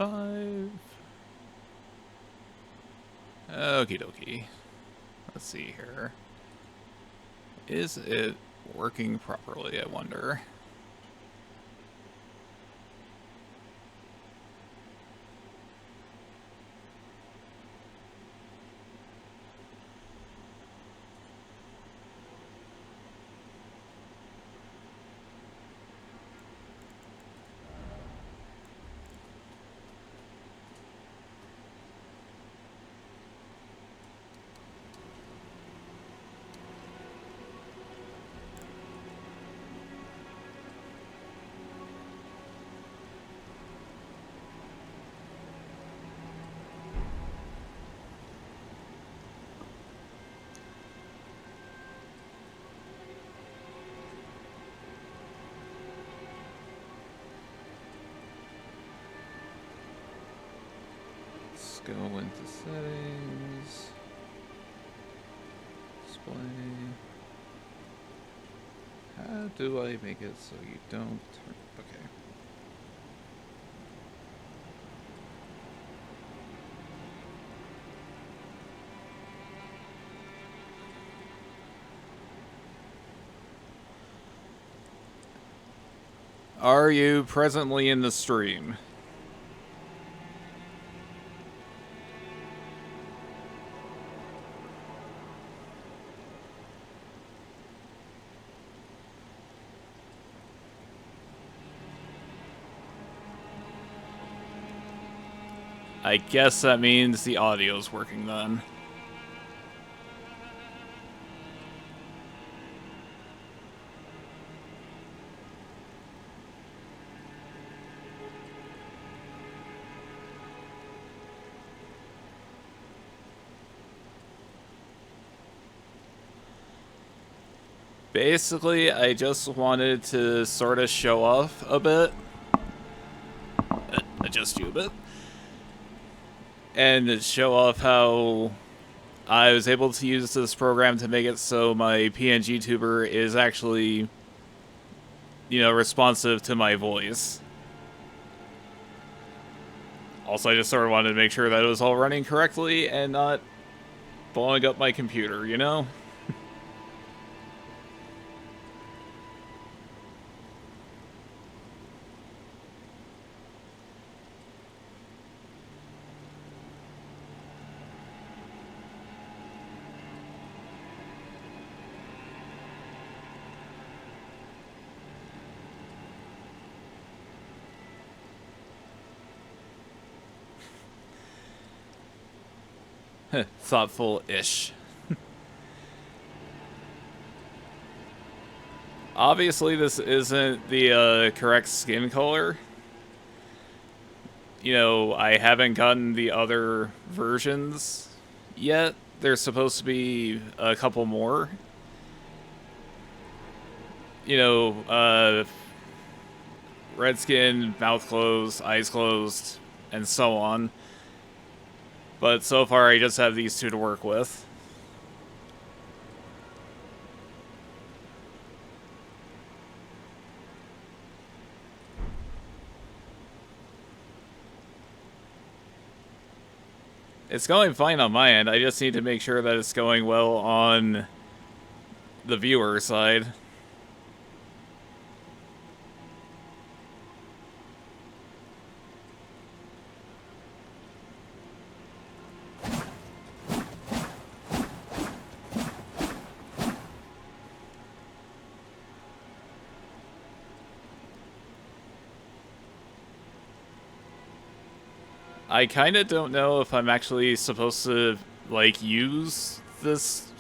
5. Okie dokie. Let's see here. Is it working properly, I wonder? Go into settings, display. How do I make it so you don't turn? Okay. Are you presently in the stream? I guess that means the audio's working then. Basically, I just wanted to sort of show off a bit. Adjust you a bit. And show off how I was able to use this program to make it so my pngtuber is actually, responsive to my voice. Also, I just sort of wanted to make sure that it was all running correctly and not blowing up my computer, you know? Thoughtful-ish. Obviously, this isn't the correct skin color. I haven't gotten the other versions yet. There's supposed to be a couple more. Red skin, mouth closed, eyes closed, and so on. But so far, I just have these two to work with. It's going fine on my end. I just need to make sure that it's going well on the viewer side. I kind of don't know if I'm actually supposed to, use this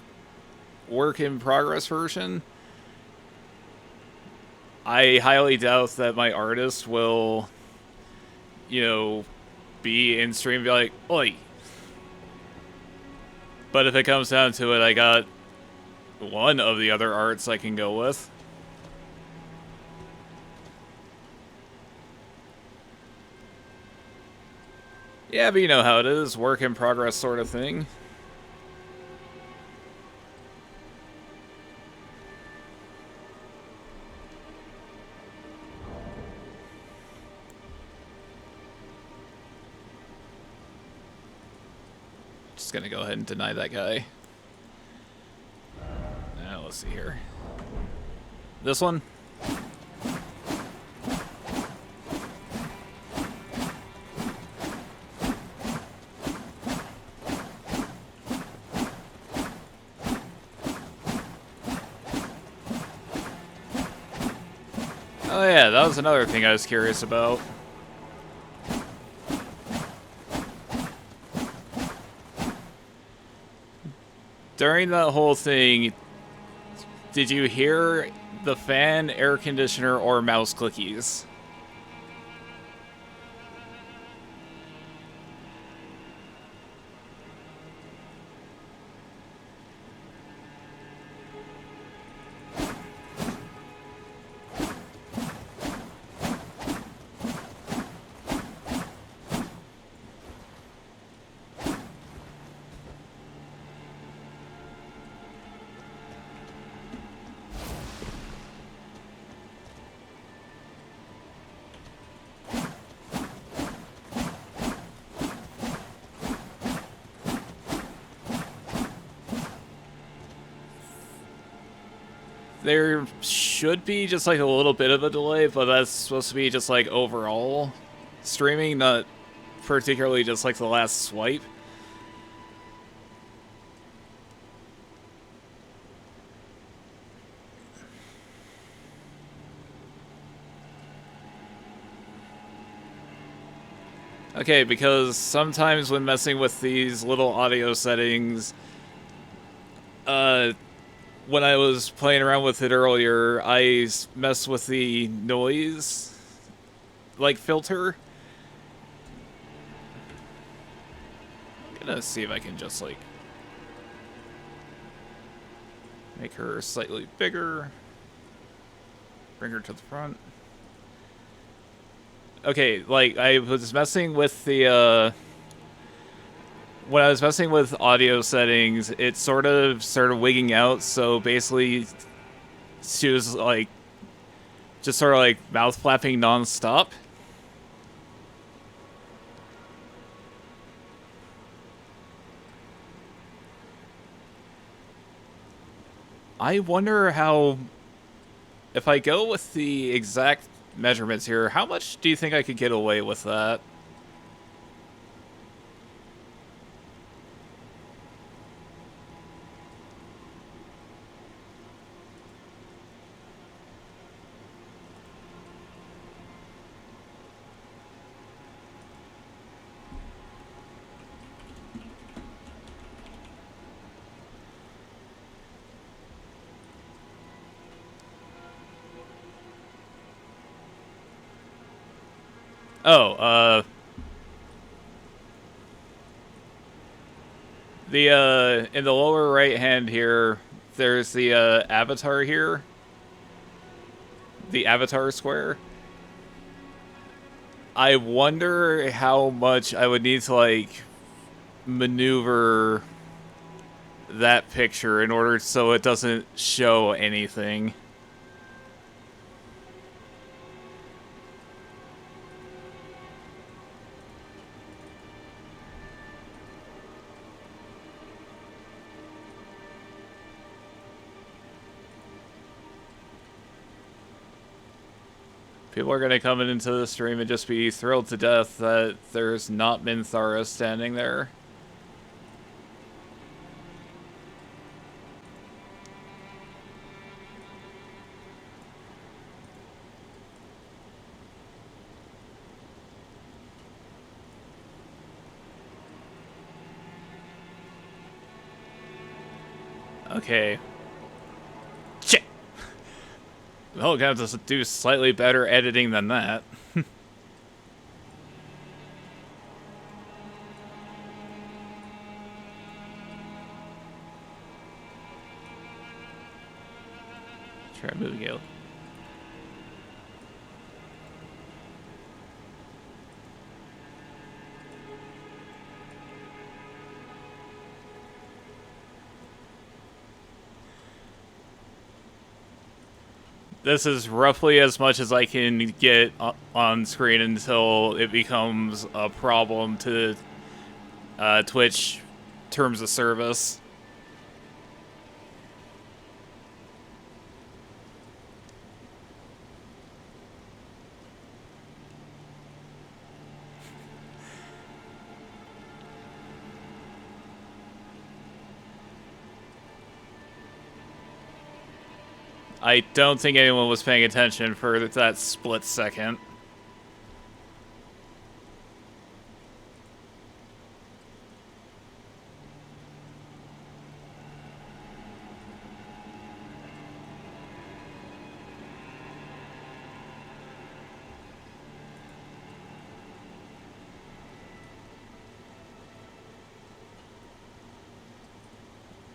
work-in-progress version. I highly doubt that my artist will, be in stream and be like, oi. But if it comes down to it, I got one of the other arts I can go with. Yeah, but you know how it is, work in progress sort of thing. Just gonna go ahead and deny that guy. Now, let's see here. This one? Oh yeah, that was another thing I was curious about. During that whole thing, did you hear the fan, air conditioner, or mouse clickies? There should be just like a little bit of a delay, but that's supposed to be just like overall streaming, not particularly just like the last swipe. Okay, because sometimes when messing with these little audio settings, when I was playing around with it earlier, I messed with the noise, like, filter. I'm gonna see if I can just, like, make her slightly bigger. Bring her to the front. Okay, like, I was messing with the, when I was messing with audio settings, it sort of started wigging out, so basically she was, like, just sort of, like, mouth flapping non-stop. I wonder how, if I go with the exact measurements here, how much do you think I could get away with that? Oh, in the lower right hand here, there's the, avatar here. The avatar square. I wonder how much I would need to, like, maneuver that picture in order so it doesn't show anything. People are going to come into the stream and just be thrilled to death that there's not Minthara standing there. Okay. Shit! Well, gonna have to do slightly better editing than that. Try moving it. This is roughly as much as I can get on screen until it becomes a problem to Twitch terms of service. I don't think anyone was paying attention for that split second.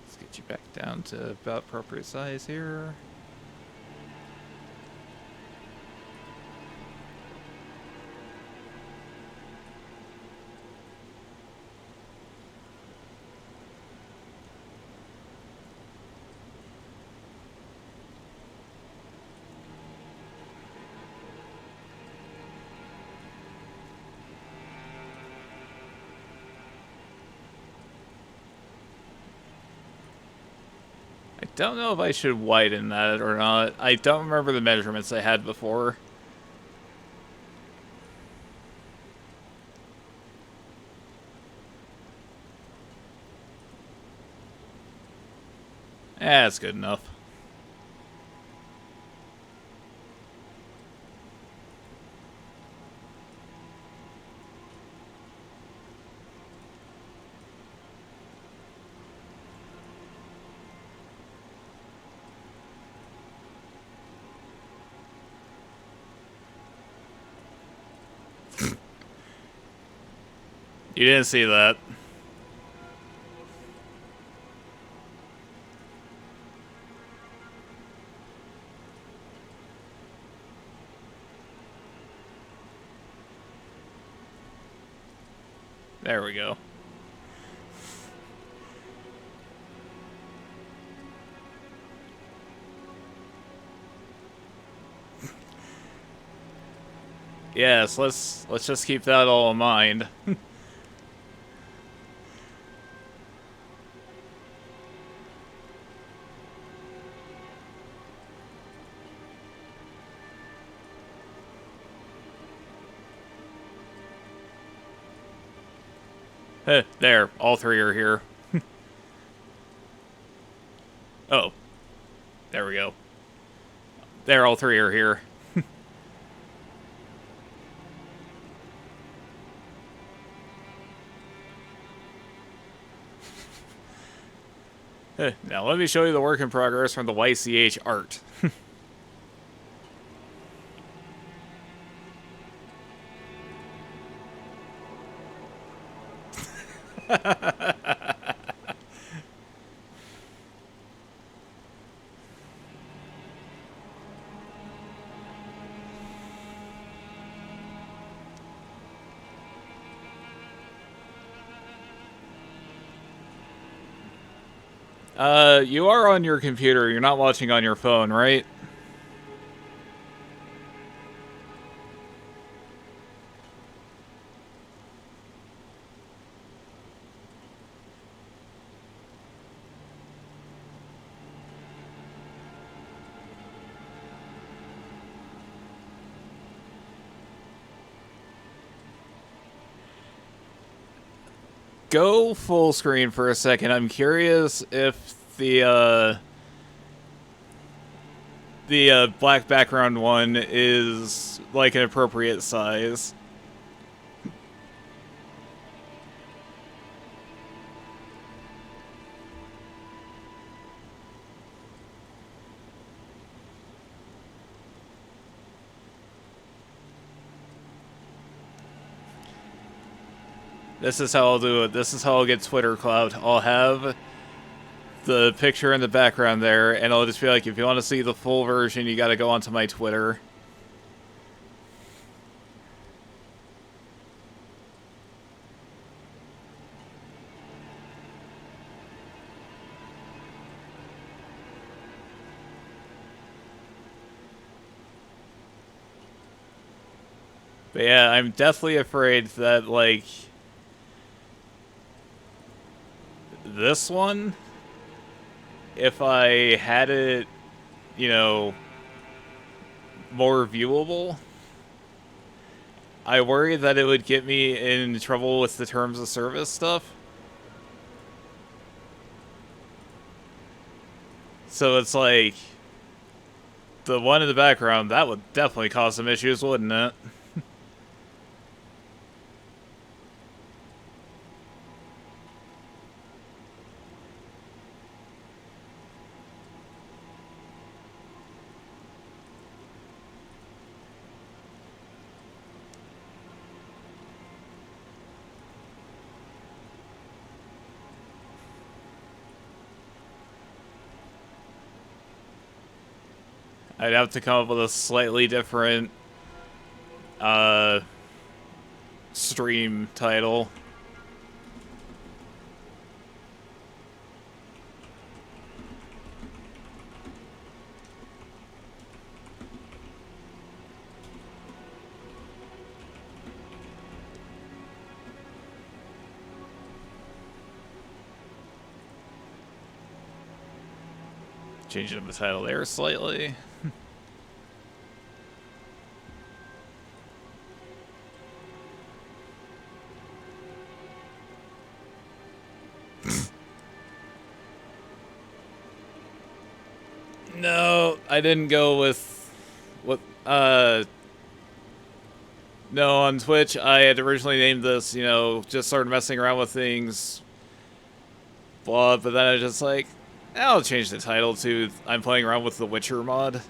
Let's get you back down to about appropriate size here. Don't know if I should widen that or not. I don't remember the measurements I had before. That's good enough. You didn't see that. There we go. Yes, let's just keep that all in mind. There, all three are here. Oh. There we go. There, all three are here. Now let me show you the work in progress from the YCH art. You are on your computer. You're not watching on your phone, right? Go full screen for a second. I'm curious if the black background one is like an appropriate size. This is how I'll do it. This is how I'll get Twitter clout. I'll have the picture in the background there, and I'll just be like, if you want to see the full version, you gotta go onto my Twitter. But yeah, I'm deathly afraid that, like, this one, if I had it, you know, more viewable, I worry that it would get me in trouble with the terms of service stuff. So it's like, the one in the background, that would definitely cause some issues, wouldn't it? I'd have to come up with a slightly different stream title. Changing the title there slightly. No, I didn't go with what no, on Twitch I had originally named this, you know, just started messing around with things, blah, but then I was just like, I'll change the title to I'm playing around with the Witcher mod.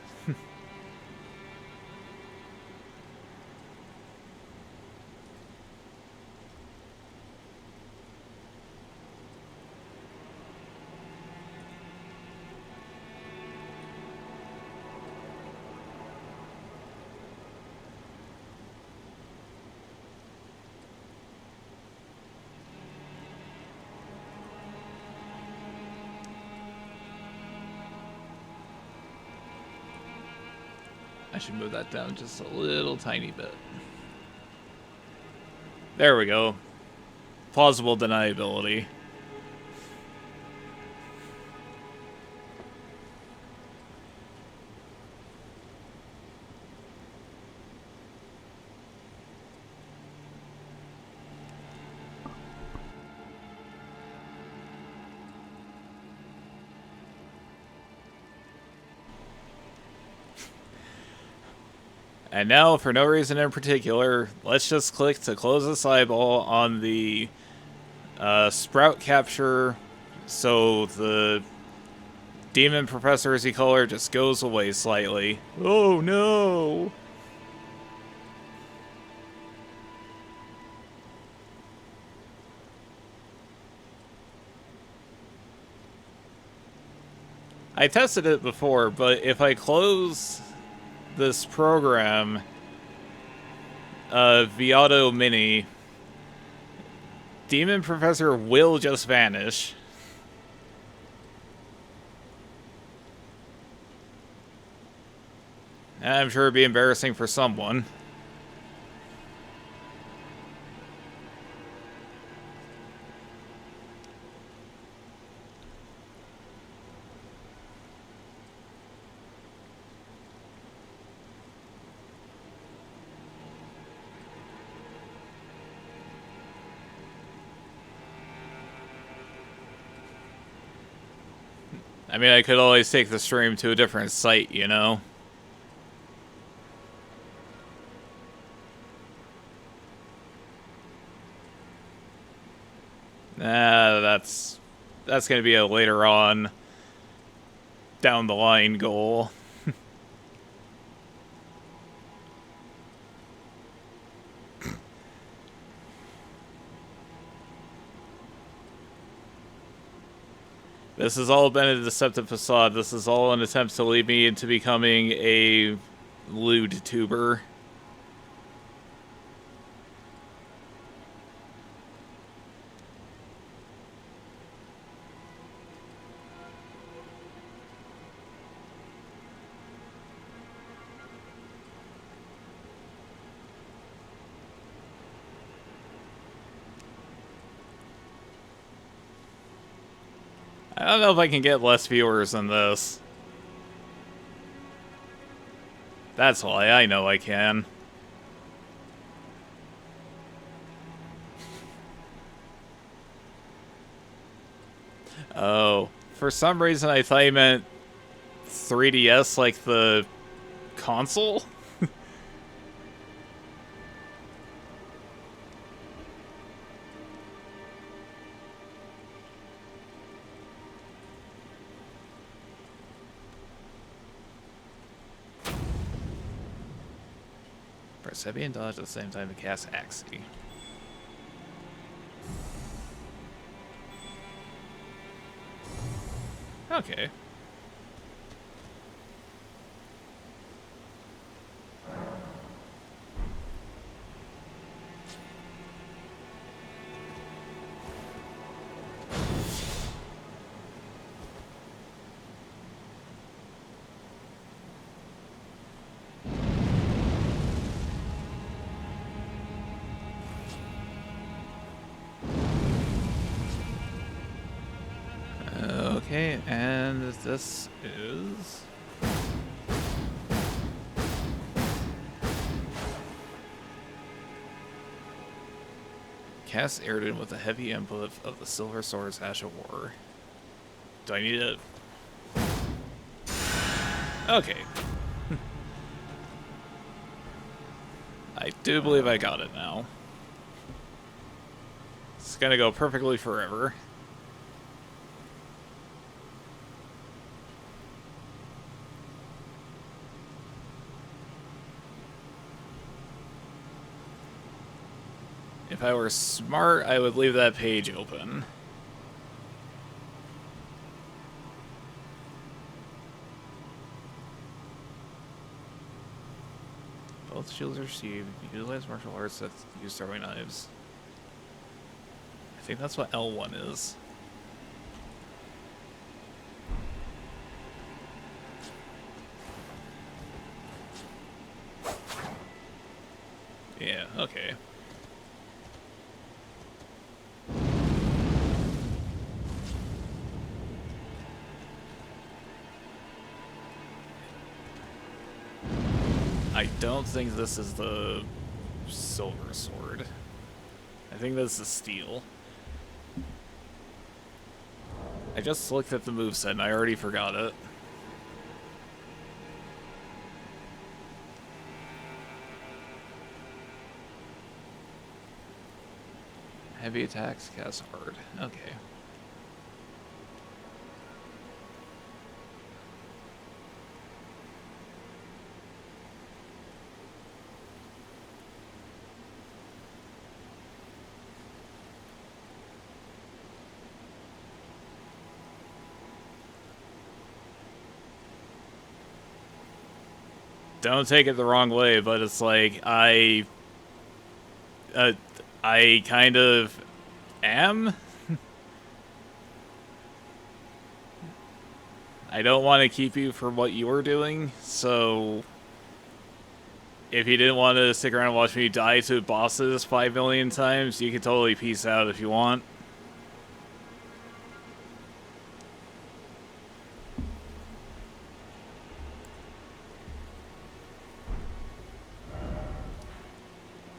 I should move that down just a little tiny bit. There we go. Plausible deniability. And now, for no reason in particular, let's just click to close this eyeball on the sprout capture, so the demon professor, as you call her, just goes away slightly. Oh no! I tested it before, but if I close this program, VOD Mini, Demon Professor will just vanish. I'm sure it'd be embarrassing for someone. I mean, I could always take the stream to a different site, you know? That's gonna be a later on down the line goal. This has all been a deceptive facade. This is all an attempt to lead me into becoming a lewd tuber. I don't know if I can get less viewers than this. That's why I know I can. Oh, for some reason I thought you meant 3DS, like the console? Press heavy and dodge at the same time to cast Axie. Okay. Okay, and this is... Cast Erden with a heavy input of the Silver Sword's Ash of War. Do I need it? Okay. I do believe I got it now. It's gonna go perfectly forever. If I were smart, I would leave that page open. Both shields are received. Utilize martial arts that use throwing knives. I think that's what L1 is. Yeah, okay. I don't think this is the Silver Sword. I think this is steel. I just looked at the moveset and I already forgot it. Heavy attacks, cast hard. Okay. Don't take it the wrong way, but it's like I kind of am. I don't want to keep you from what you were doing, so if you didn't want to stick around and watch me die to bosses 5 million times, you can totally peace out if you want.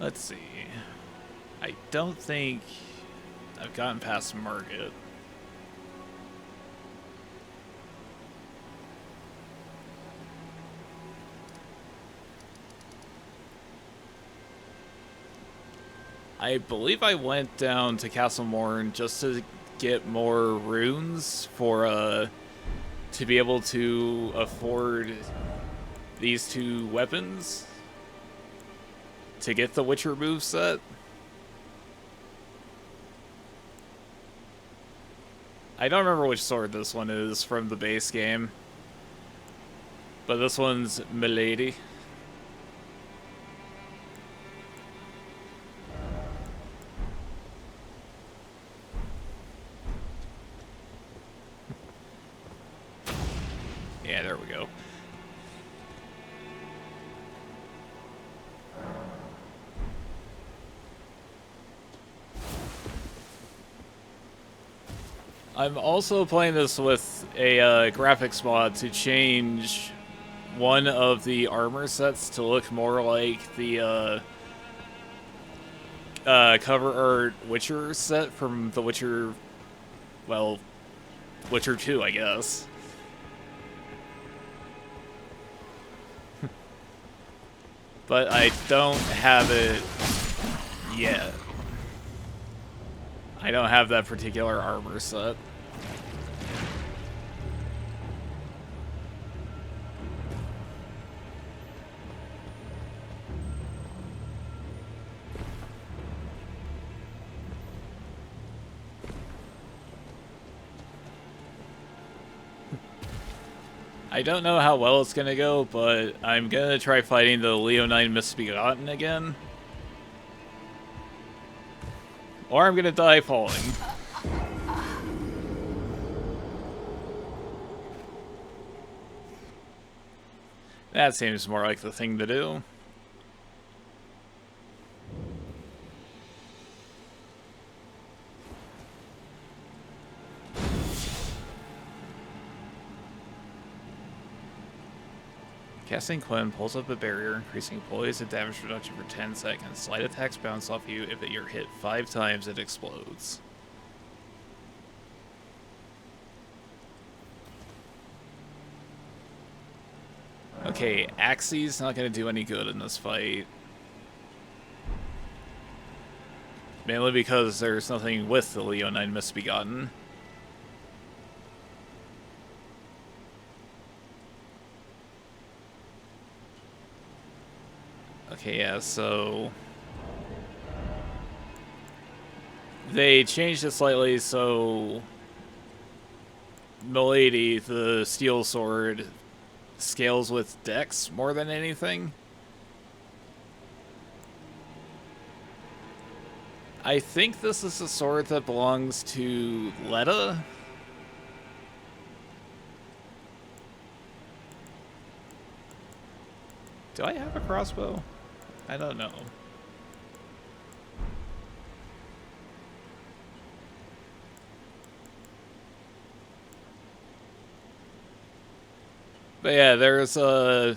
Let's see. I don't think I've gotten past Market. I believe I went down to Castle Morn just to get more runes for to be able to afford these two weapons to get the Witcher moveset. I don't remember which sword this one is from the base game, but this one's Milady. Yeah, there we go. I'm also playing this with a graphics mod to change one of the armor sets to look more like the cover art Witcher set from The Witcher, well, Witcher 2, I guess. But I don't have it yet. I don't have that particular armor set. I don't know how well it's gonna go, but I'm gonna try fighting the Leonine Misbegotten again. Or I'm gonna die falling. That seems more like the thing to do. Casting Quinn pulls up a barrier, increasing poise and damage reduction for 10 seconds. Slight attacks bounce off you. If you're hit 5 times, it explodes. Okay, Axie's not going to do any good in this fight. Mainly because there's nothing with the Leonine Misbegotten. Okay, yeah, so they changed it slightly so Milady, the steel sword, scales with dex more than anything. I think this is a sword that belongs to Letta. Do I have a crossbow? I don't know. But yeah, there's a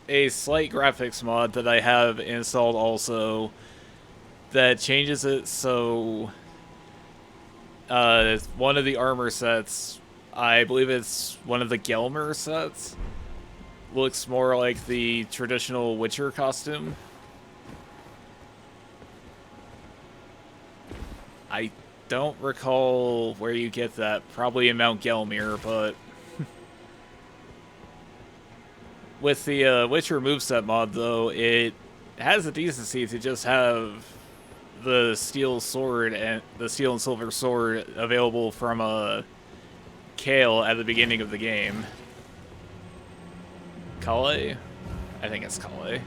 slight graphics mod that I have installed also that changes it so one of the armor sets, I believe it's one of the Gelmer sets, looks more like the traditional Witcher costume. I don't recall where you get that. Probably in Mount Gelmir, but with the Witcher moveset mod, though, it has the decency to just have the steel sword and the steel and silver sword available from a Kale at the beginning of the game. Kale? I think it's Kale.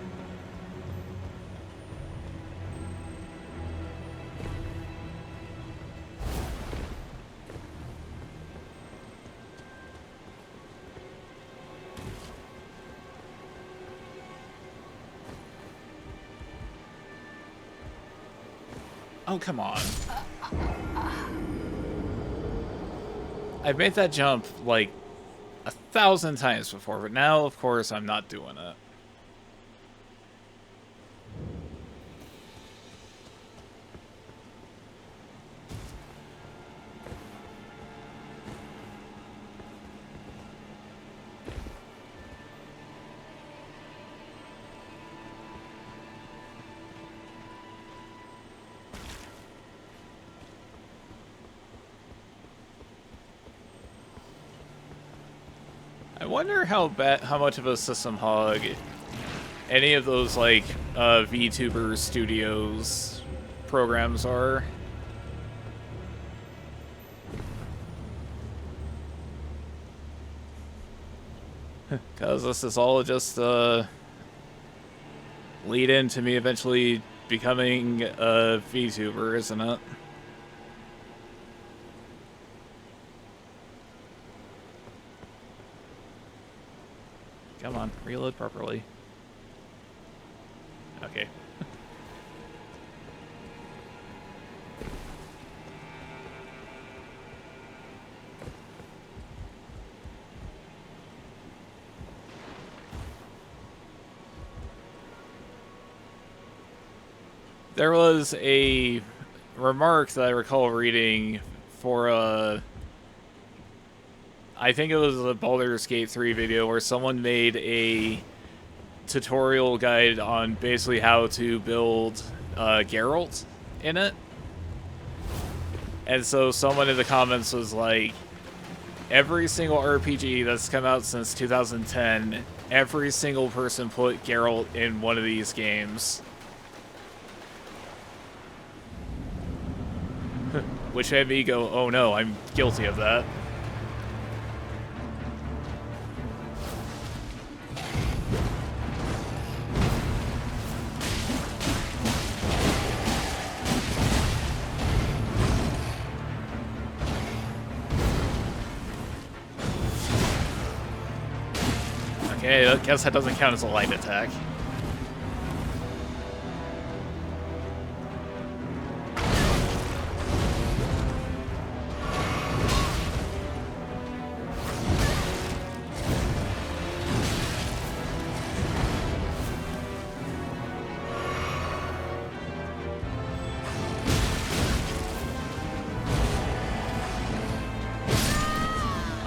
Oh, come on. I've made that jump, like, 1,000 times before, but now, of course, I'm not doing it. I wonder how much of a system hog any of those, like, VTuber Studios programs are. Because this is all just lead into me eventually becoming a VTuber, isn't it? Come on, reload properly. Okay. There was a remark that I recall reading for I think it was a Baldur's Gate 3 video where someone made a tutorial guide on basically how to build Geralt in it. And so someone in the comments was like, every single RPG that's come out since 2010, every single person put Geralt in one of these games. Which made me go, oh no, I'm guilty of that. Okay, I guess that doesn't count as a light attack.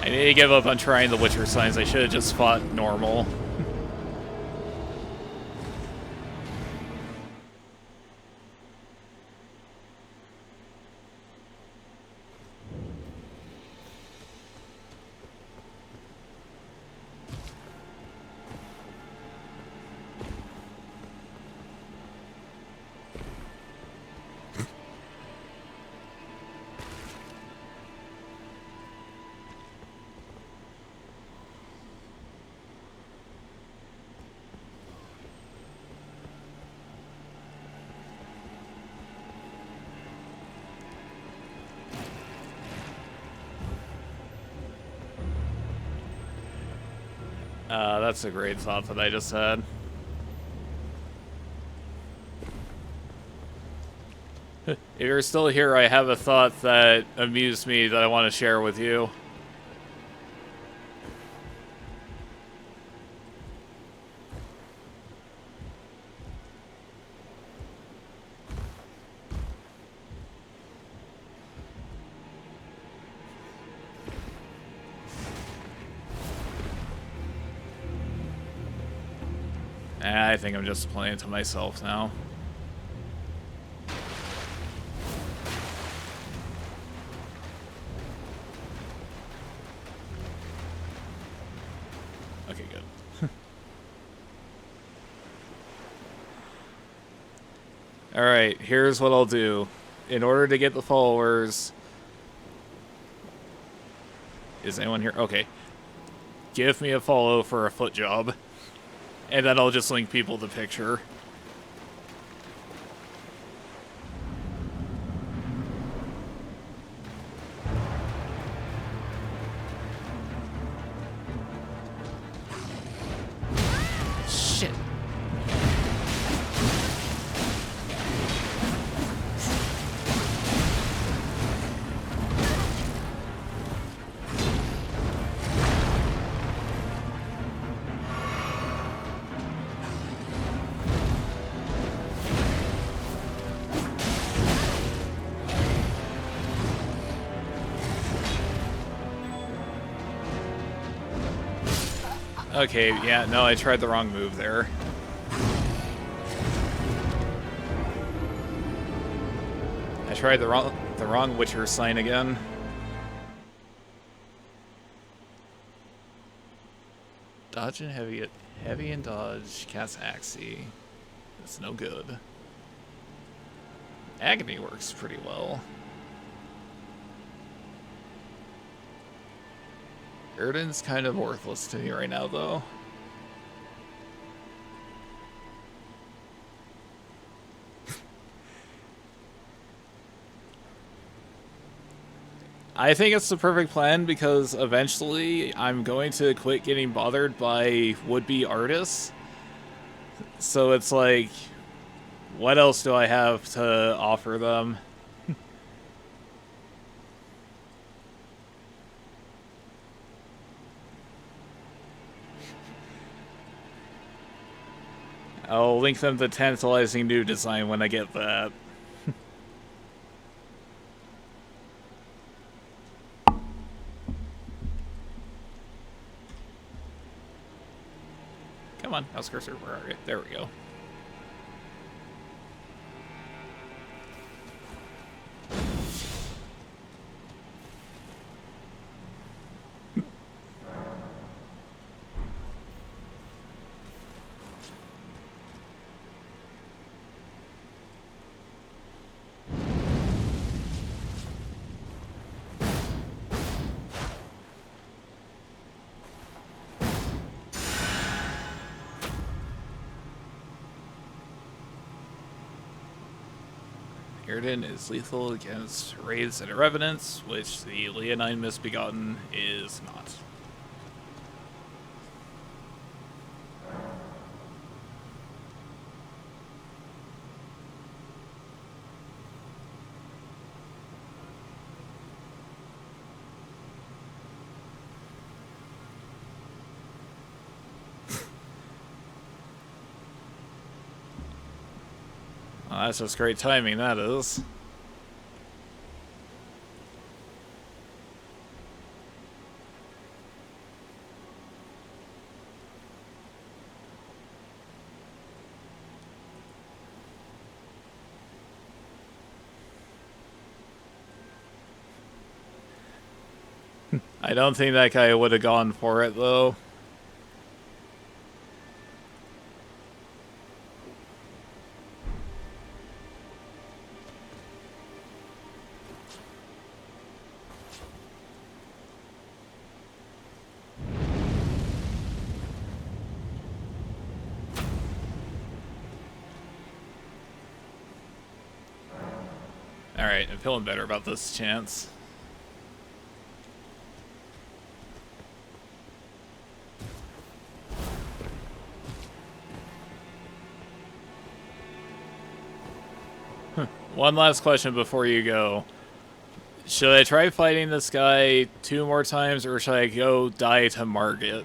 I need to give up on trying the Witcher signs. I should have just fought normal. That's a great thought that I just had. If you're still here, I have a thought that amused me that I want to share with you. I think I'm just playing to myself now. Okay, good. Alright, here's what I'll do. In order to get the followers... Is anyone here? Okay. Give me a follow for a foot job. And then I'll just link people the picture. Shit. Okay, yeah, no, I tried the wrong move there. I tried the wrong Witcher sign again. Dodge and heavy and dodge, cast Axie. That's no good. Agony works pretty well. Erden's kind of worthless to me right now, though. I think it's the perfect plan because eventually I'm going to quit getting bothered by would-be artists. So it's like, what else do I have to offer them? I'll link them to tantalizing new design when I get that. Come on, mouse cursor, where are you? There we go. Irridan is lethal against raids and revenants, which the Leonine Misbegotten is not. Oh, that's just great timing, that is. I don't think that guy would have gone for it, though. Alright, I'm feeling better about this chance. One last question before you go. Should I try fighting this guy 2 more times, or should I go die to Margit?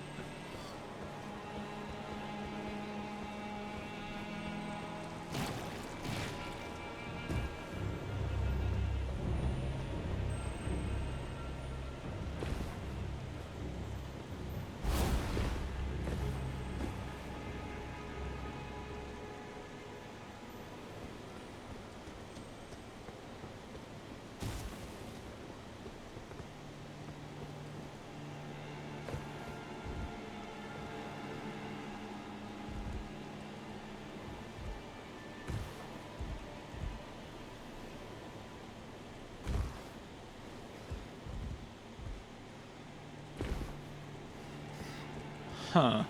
Huh.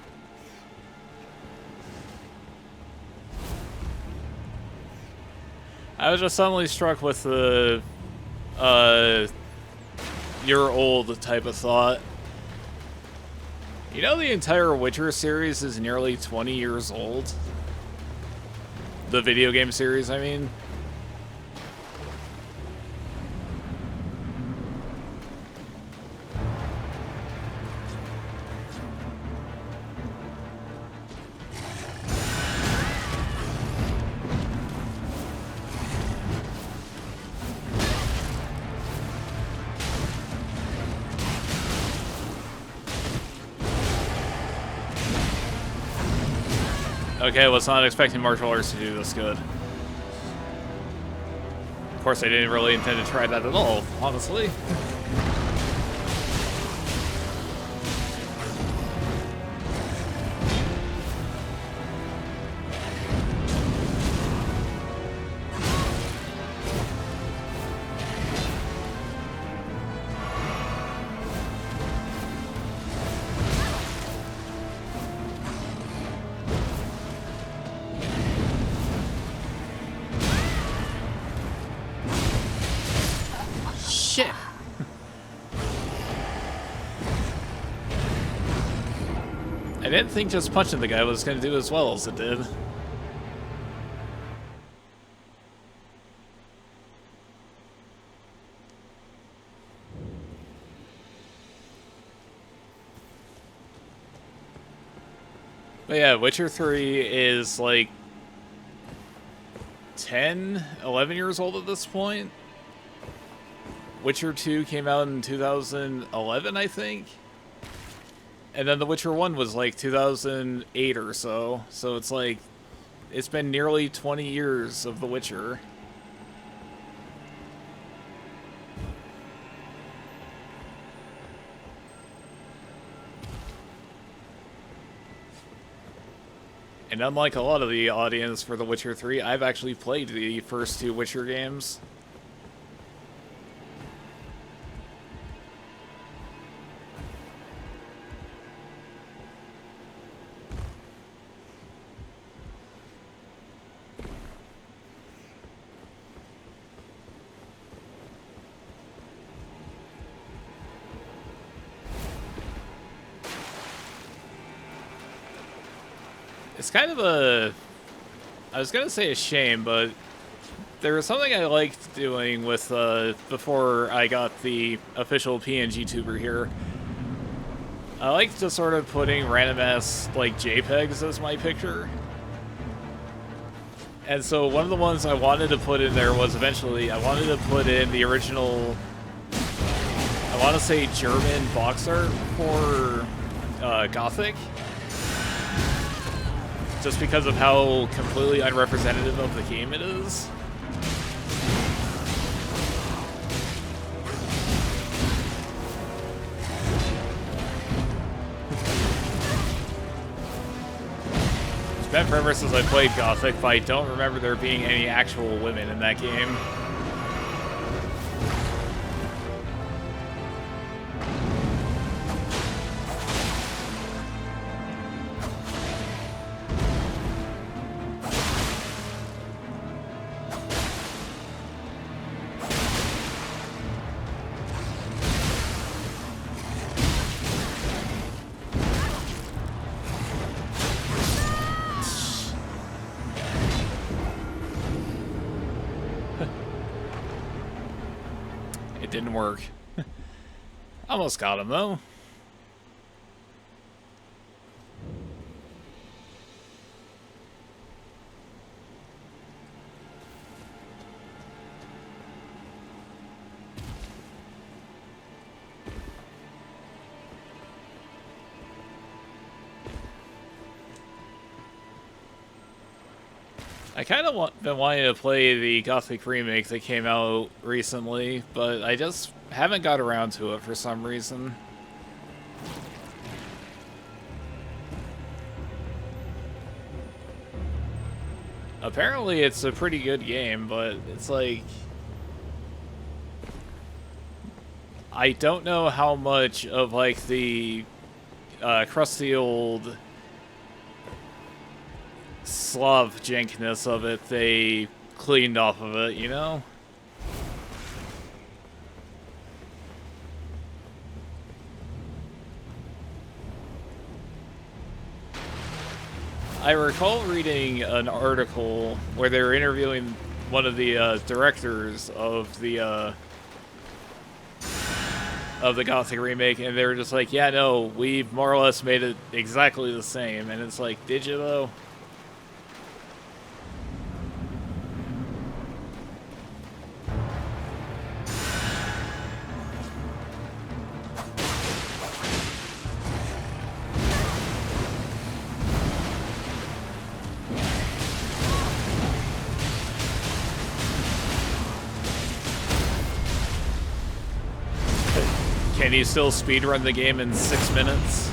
I was just suddenly struck with the, you're old type of thought. You know the entire Witcher series is nearly 20 years old? The video game series, I mean. Okay, I was not expecting martial arts to do this good. Of course, I didn't really intend to try that at all, honestly. Shit! I didn't think just punching the guy was going to do as well as it did. But yeah, Witcher 3 is like 10, 11 years old at this point. Witcher 2 came out in 2011, I think. And then The Witcher 1 was like 2008 or so. So it's like, it's been nearly 20 years of The Witcher. And unlike a lot of the audience for The Witcher 3, I've actually played the first two Witcher games. It's kind of a... I was going to say a shame, but there was something I liked doing with, before I got the official pngtuber here. I like just sort of putting random-ass, like, JPEGs as my picture. And so one of the ones I wanted to put in there was eventually, I wanted to put in the original, I want to say German box art for Gothic. Just because of how completely unrepresentative of the game it is. It's been forever since I played Gothic, but I don't remember there being any actual women in that game. It didn't work. Almost got him, though. I kind of been wanting to play the Gothic remake that came out recently, but I just haven't got around to it for some reason. Apparently it's a pretty good game, but it's like... I don't know how much of like the crusty old Slav jankness of it they cleaned off of it, you know? I recall reading an article where they were interviewing one of the directors of the Gothic remake, and they were just like, yeah, no, we've more or less made it exactly the same. And it's like, did you though? Can you still speedrun the game in 6 minutes?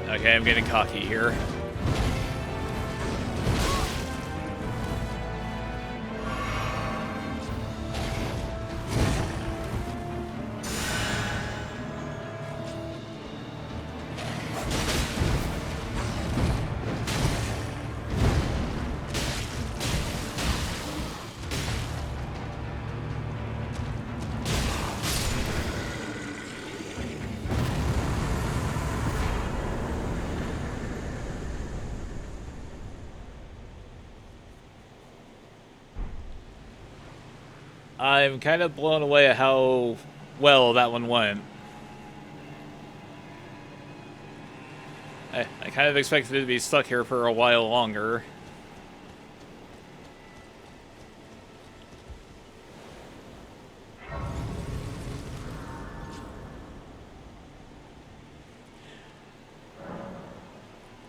Okay, I'm getting cocky here. I'm kind of blown away at how well that one went. I kind of expected it to be stuck here for a while longer.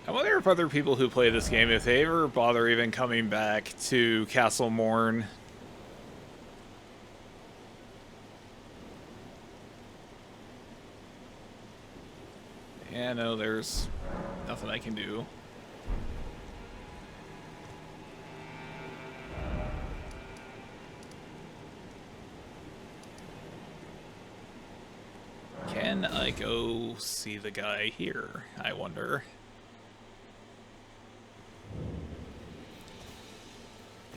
I wonder if other people who play this game, if they ever bother even coming back to Castle Morn. Yeah, no, there's nothing I can do. Can I go see the guy here, I wonder?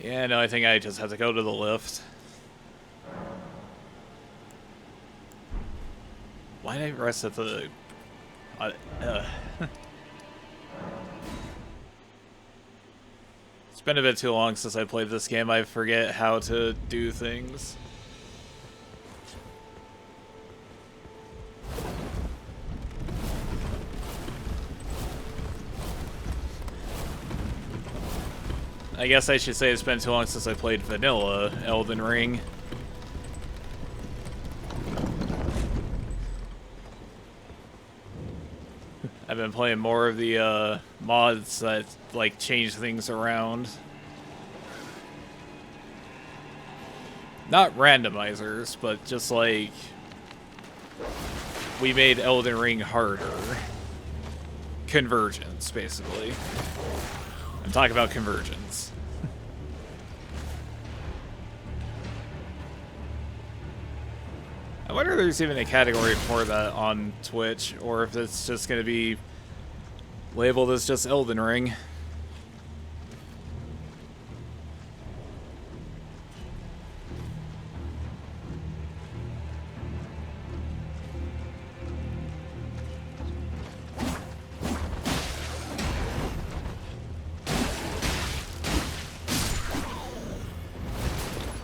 Yeah, no, I think I just have to go to the lift. Why did I rest at the... It's been a bit too long since I played this game. I forget how to do things. I guess I should say it's been too long since I played vanilla Elden Ring. I've been playing more of the mods that like change things around. Not randomizers, but just like we made Elden Ring harder. Convergence, basically. I'm talking about convergence. I wonder if there's even a category for that on Twitch, or if it's just going to be labeled as just Elden Ring.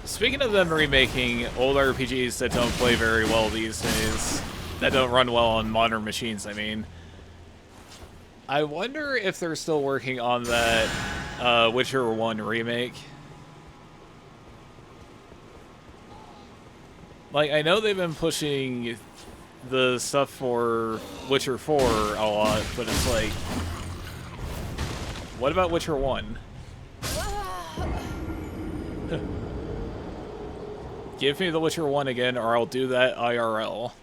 Speaking of them remaking old RPGs that don't play very well these days, that don't run well on modern machines, I mean, I wonder if they're still working on that Witcher 1 remake. Like, I know they've been pushing the stuff for Witcher 4 a lot, but it's like, what about Witcher 1? Give me the Witcher 1 again, or I'll do that IRL.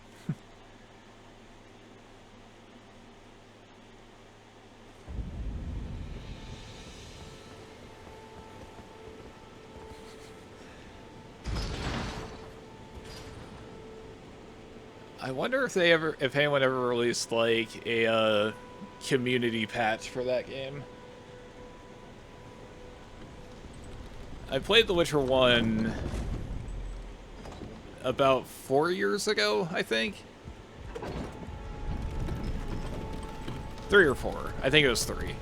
I wonder if if anyone ever released like a community patch for that game. I played The Witcher 1 about 4 years ago, I think. 3 or 4. I think it was 3.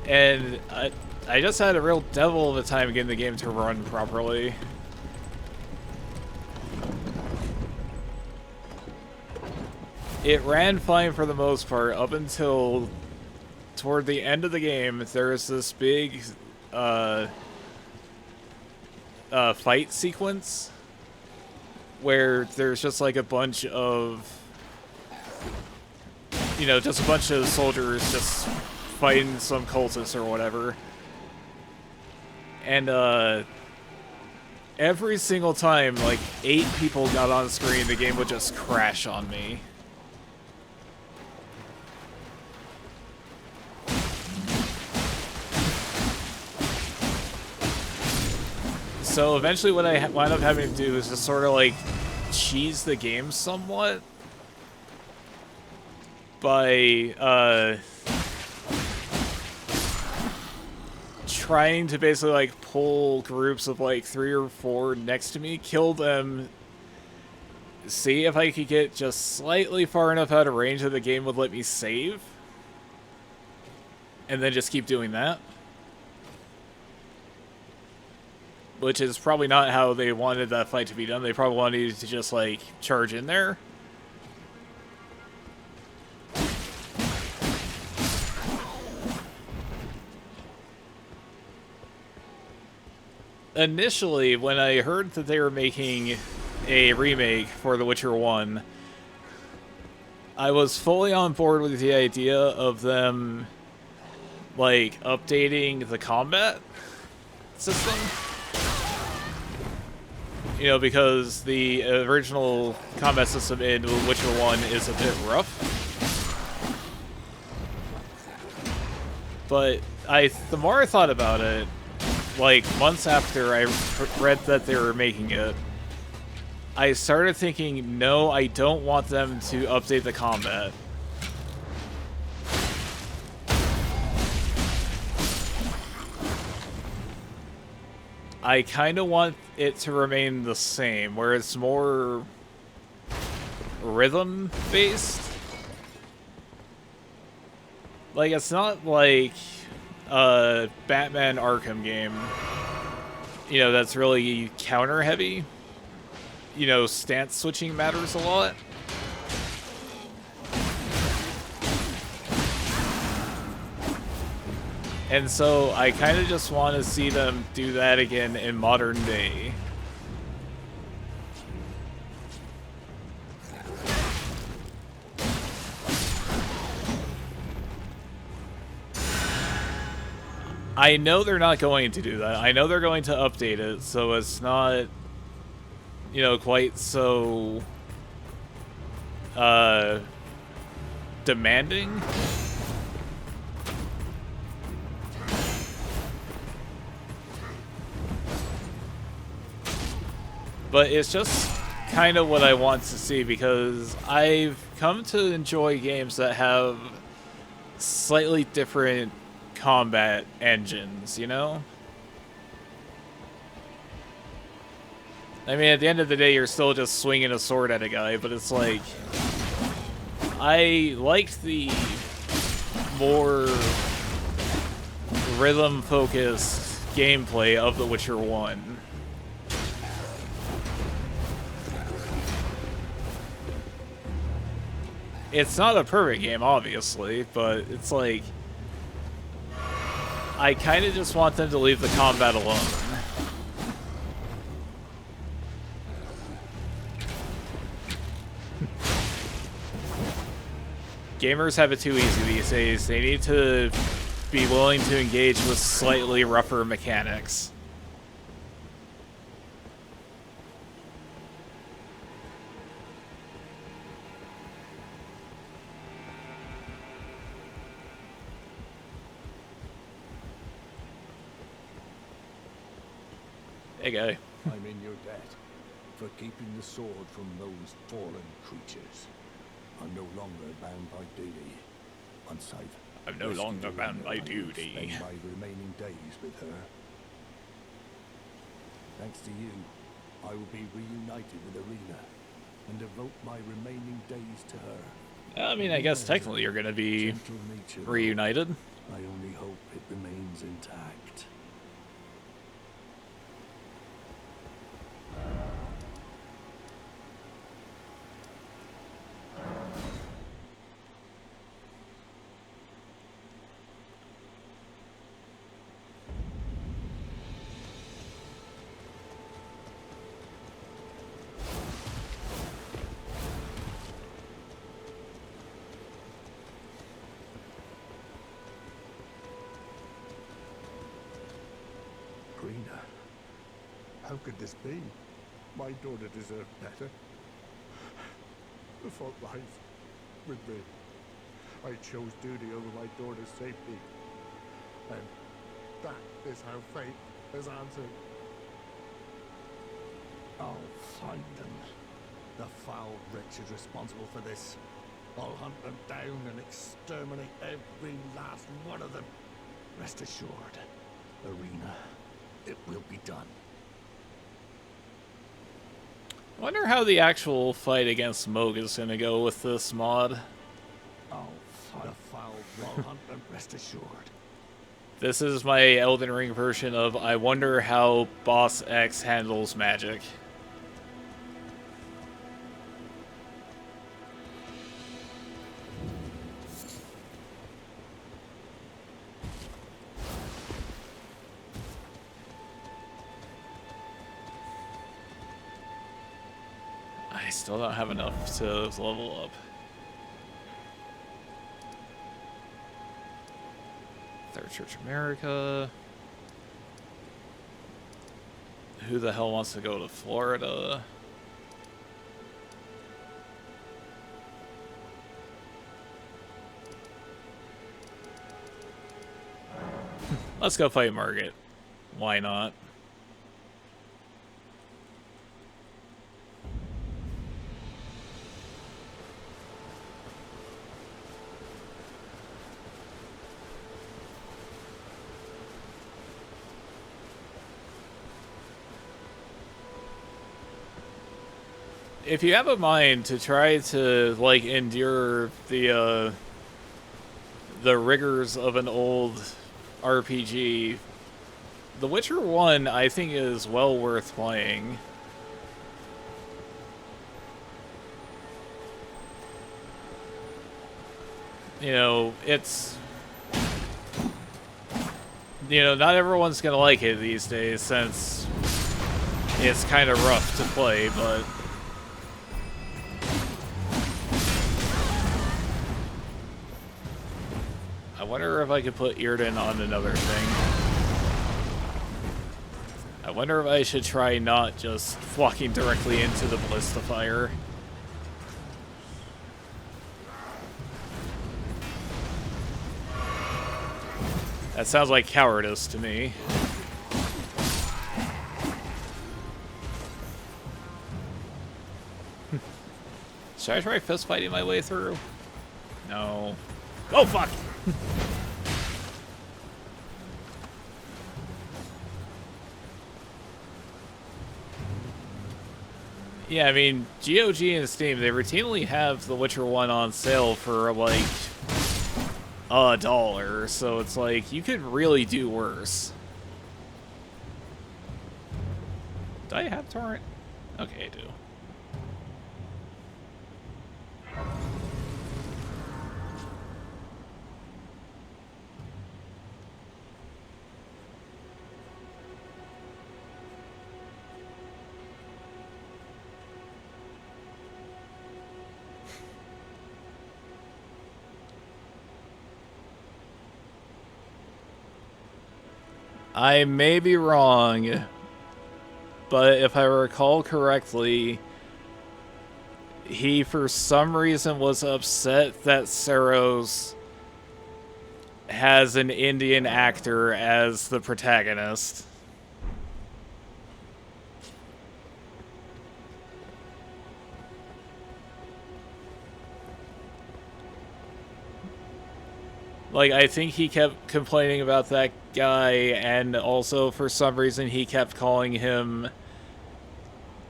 And I just had a real devil of a time getting the game to run properly. It ran fine for the most part up until toward the end of the game. There's this big fight sequence where there's just like a bunch of, you know, just a bunch of soldiers just fighting some cultists or whatever. And every single time like 8 people got on screen, the game would just crash on me. So eventually what I wind up having to do is just sort of like cheese the game somewhat by trying to basically like pull groups of like 3 or 4 next to me, kill them, see if I could get just slightly far enough out of range that the game would let me save, and then just keep doing that. which is probably not how they wanted that fight to be done. They probably wanted you to just, like, charge in there. Initially, when I heard that they were making a remake for The Witcher 1, I was fully on board with the idea of them, like, updating the combat system. You know, because the original combat system in Witcher 1 is a bit rough. But the more I thought about it, like, months after I read that they were making it, I started thinking, no, I don't want them to update the combat. I kind of want it to remain the same, where it's more rhythm-based. Like, it's not like a Batman Arkham game, you know, that's really counter-heavy. You know, stance switching matters a lot. And so I kind of just want to see them do that again in modern day. I know they're not going to do that. I know they're going to update it, so it's not, you know, quite so demanding. But it's just kind of what I want to see, because I've come to enjoy games that have slightly different combat engines, you know? I mean, at the end of the day, you're still just swinging a sword at a guy, but it's like, I liked the more rhythm-focused gameplay of The Witcher 1. It's not a perfect game, obviously, but it's like, I kind of just want them to leave the combat alone. Gamers have it too easy these days. They need to be willing to engage with slightly rougher mechanics. Hey, guy. I'm in your debt for keeping the sword from those fallen creatures. I'm no longer bound by duty. Once I'm no longer bound by duty. Spend my remaining days with her. Thanks to you, I will be reunited with Irina and devote my remaining days to her. I mean, I guess technically you're gonna be reunited. I only hope it remains intact. How could this be? My daughter deserved better. The fault lies with me. I chose duty over my daughter's safety. And that is how fate has answered. I'll find them. The foul wretches responsible for this. I'll hunt them down and exterminate every last one of them. Rest assured, Irina, it will be done. I wonder how the actual fight against Moog is going to go with this mod. I'll fight the foul. I'll hunt them. Rest assured. This is my Elden Ring version of I wonder how Boss X handles magic. I still don't have enough to level up. Third Church America. Who the hell wants to go to Florida? Let's go fight Margit. Why not? If you have a mind to try to like endure the rigors of an old RPG, The Witcher 1 I think is well worth playing. You know, it's, you know, not everyone's gonna like it these days since it's kind of rough to play, but I wonder if I could put Irden on another thing. I wonder if I should try not just walking directly into the ballista fire. That sounds like cowardice to me. Should I try fist fighting my way through? No. Oh, fuck! Yeah, I mean, GOG and Steam, they routinely have The Witcher 1 on sale for, like, $1, so it's like, you could really do worse. Do I have torrent? Okay, I do. I may be wrong, but if I recall correctly, he for some reason was upset that Seros has an Indian actor as the protagonist. Like, I think he kept complaining about that guy, and also for some reason he kept calling him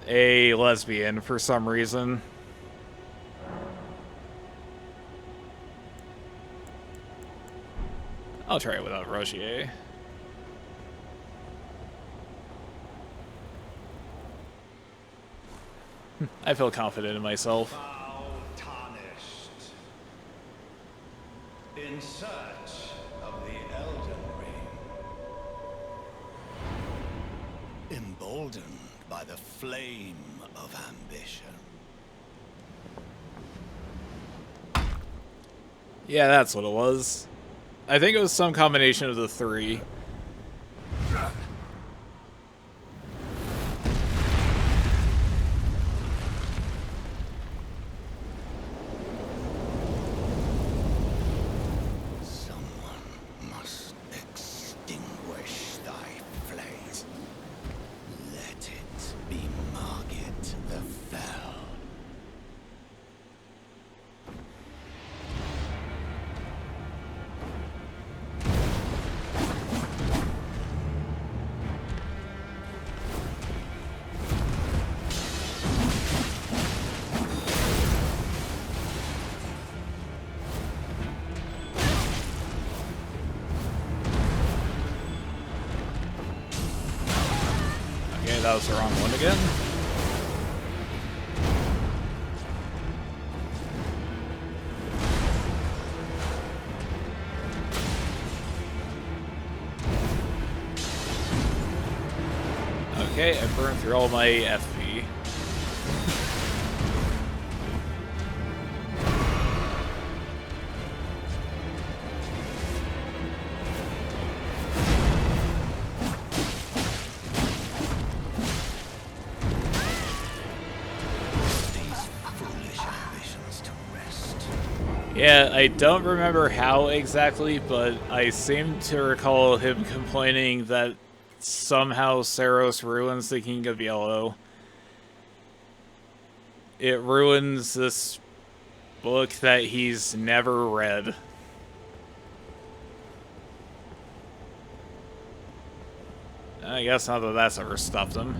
a lesbian for some reason. I'll try it without Rogier. I feel confident in myself. Foul tarnished. In search of the Elden Ring. Emboldened by the flame of ambition. Yeah, that's what it was. I think it was some combination of the three. that was the wrong one again. Okay, I burned through all my FP. Yeah, I don't remember how exactly, but I seem to recall him complaining that somehow Saros ruins the King of Yellow. It ruins this book that he's never read. I guess not that that's ever stopped him.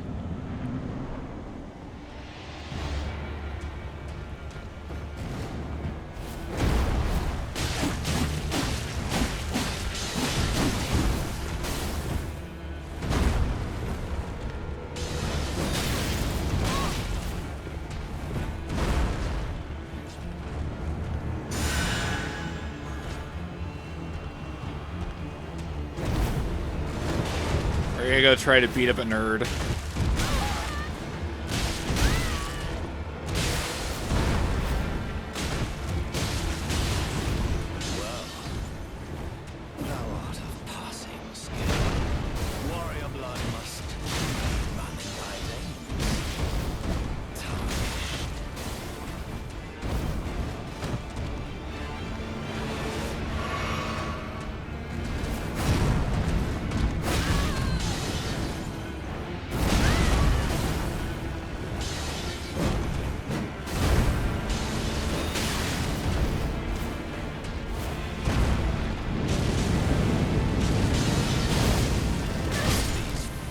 We're gonna go try to beat up a nerd.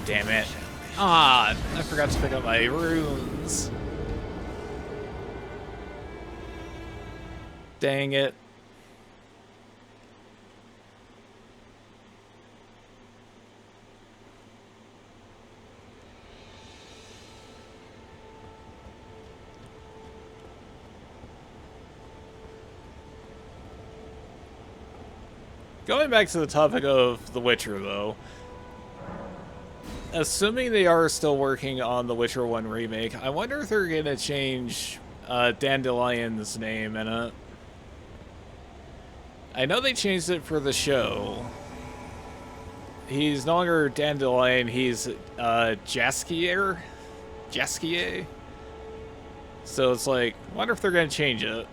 Damn it. Ah, I forgot to pick up my runes. Dang it. Going back to the topic of The Witcher, though. Assuming they are still working on the Witcher 1 remake, I wonder if they're going to change Dandelion's name in it. I know they changed it for the show. He's no longer Dandelion, he's Jaskier? Jaskier? So it's like, I wonder if they're going to change it.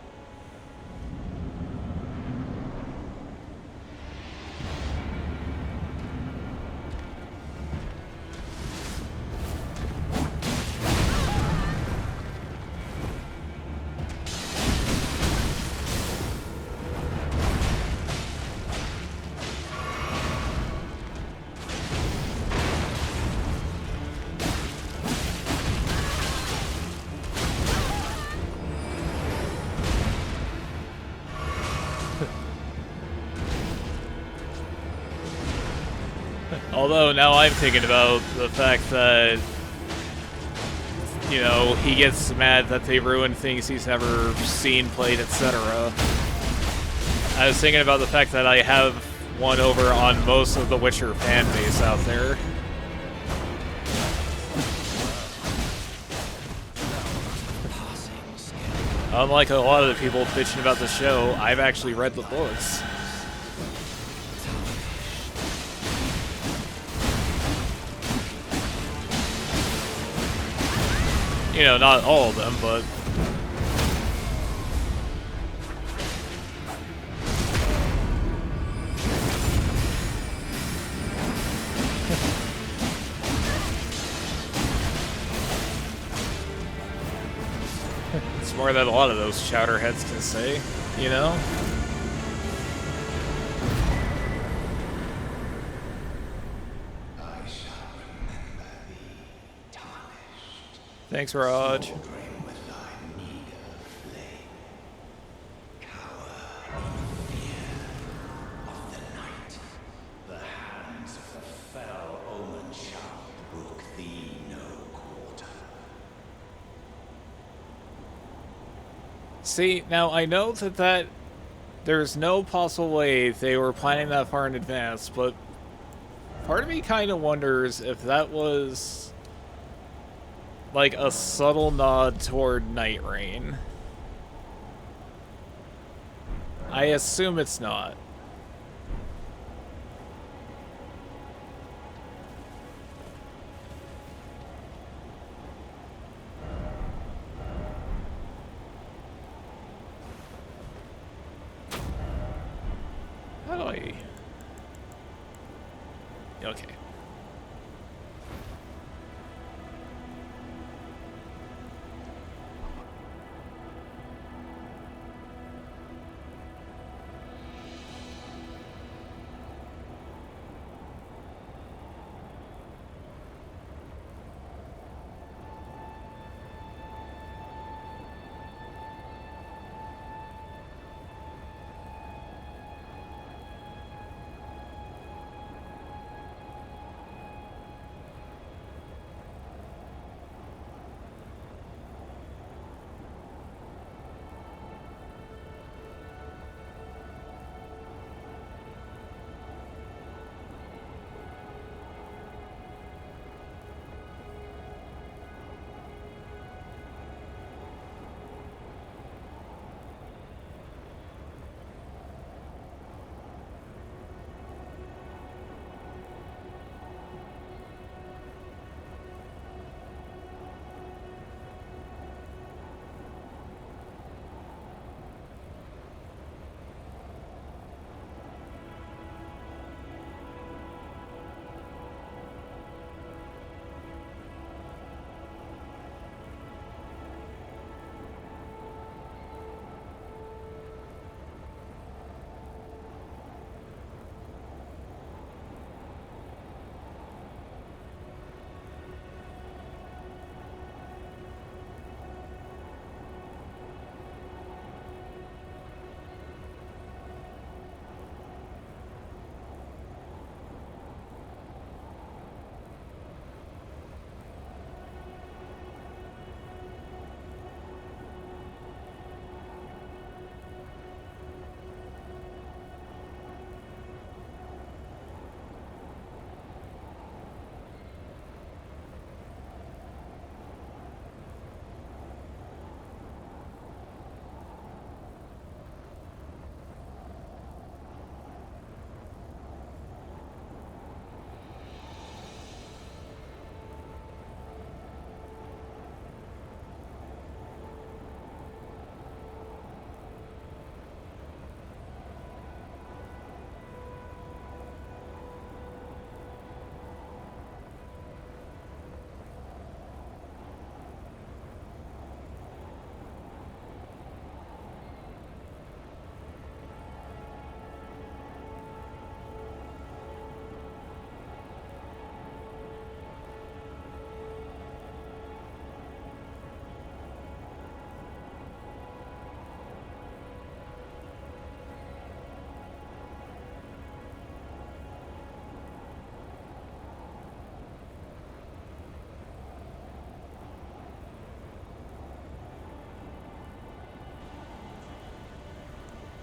Although now I'm thinking about the fact that, you know, he gets mad that they ruin things he's never seen, played, etc. I was thinking about the fact that I have one over on most of the Witcher fan base out there. Unlike a lot of the people bitching about the show, I've actually read the books. You know, not all of them, but... It's more than a lot of those chowderheads can say, you know? Thanks, Raj. The hands of the fell omen shall brook thee no See, now I know that there's no possible way they were planning that far in advance, but part of me kind of wonders if that was like a subtle nod toward Night Rain. I assume it's not. How do I... Okay.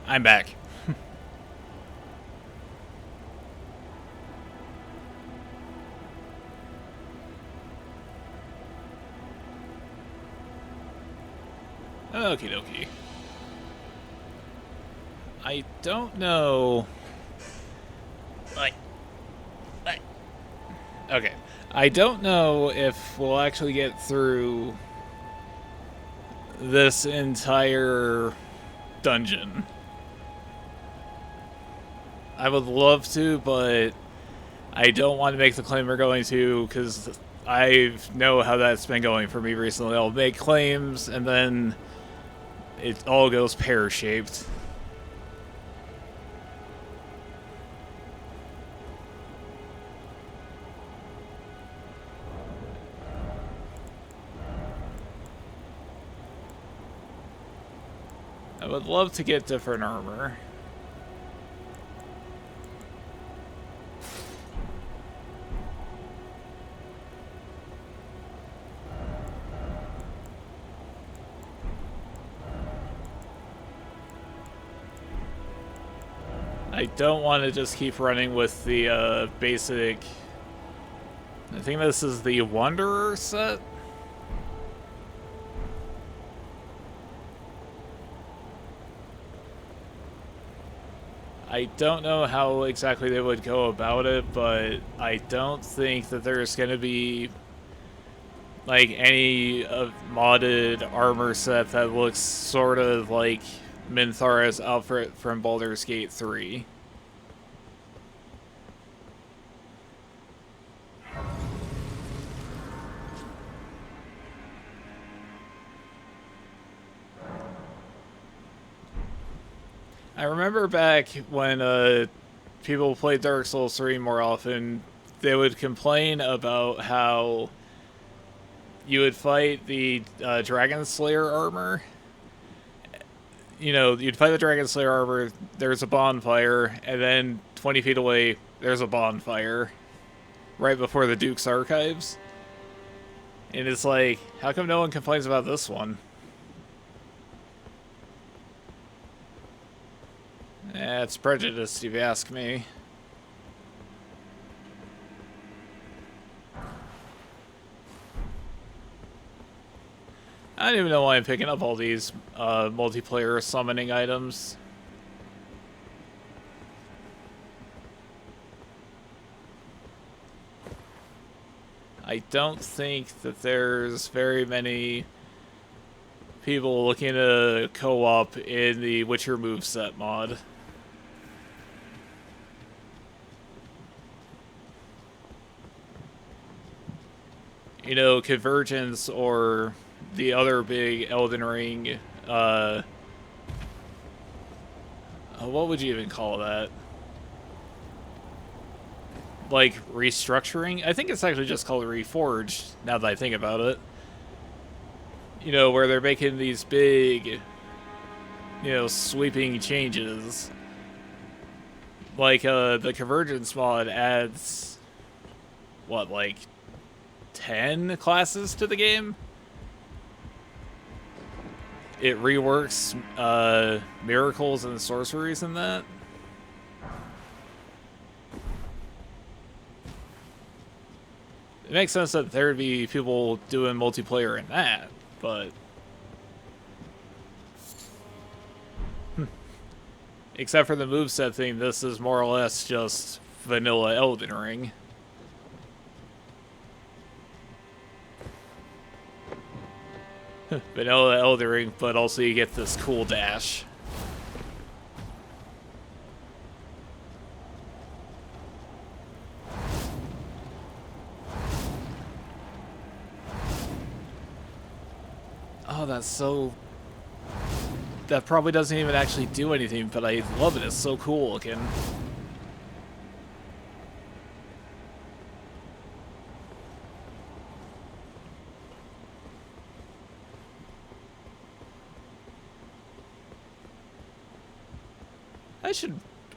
I'm back. Okie dokie. I don't know... Okay. I don't know if we'll actually get through this entire dungeon. I would love to, but I don't want to make the claim we're going to, because I know how that's been going for me recently. I'll make claims, and then it all goes pear-shaped. I would love to get different armor. I don't want to just keep running with the basic... I think this is the Wanderer set? I don't know how exactly they would go about it, but I don't think that there's going to be like any modded armor set that looks sort of like Minthara's outfit from Baldur's Gate 3. I remember back when people played Dark Souls 3 more often, they would complain about how you would fight the Dragon Slayer armor. You know, you'd fight the Dragon Slayer armor, there's a bonfire, and then 20 feet away, there's a bonfire. Right before the Duke's Archives. And it's like, how come no one complains about this one? It's prejudiced, if you ask me. I don't even know why I'm picking up all these multiplayer summoning items. I don't think that there's very many people looking to co-op in the Witcher moveset mod. You know, Convergence or the other big Elden Ring, what would you even call that? Like, restructuring? I think it's actually just called Reforged, now that I think about it. You know, where they're making these big, you know, sweeping changes. Like, the Convergence mod adds, what, like, 10 classes to the game? It reworks, miracles and sorceries in that. It makes sense that there would be people doing multiplayer in that, but... Except for the moveset thing, this is more or less just vanilla Elden Ring. Vanilla Elden Ring, but also you get this cool dash. Oh, that's so... That probably doesn't even actually do anything, but I love it. It's so cool looking.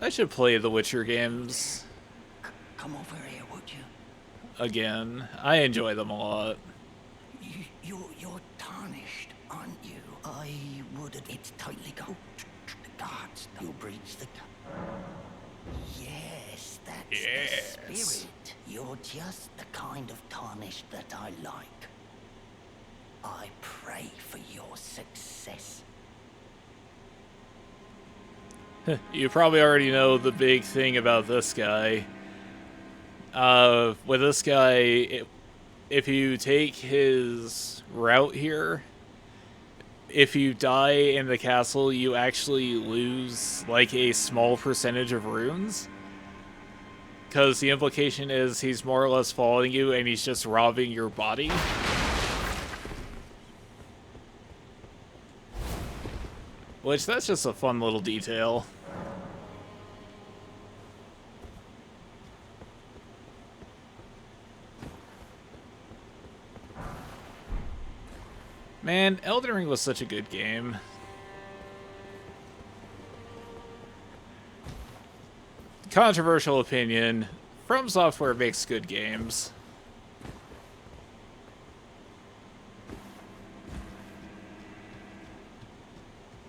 I should play the Witcher games. Come over here, would you? Again. I enjoy them a lot. You're tarnished, aren't you? I would. It's tightly go. The guards. You breach the. Yes, that's the spirit. You're just the kind of tarnished that I like. I pray for your success. You probably already know the big thing about this guy. With this guy, if you take his route here, if you die in the castle, you actually lose like a small percentage of runes. Because the implication is he's more or less following you and he's just robbing your body. Which, that's just a fun little detail. Man, Elden Ring was such a good game. Controversial opinion, From Software makes good games.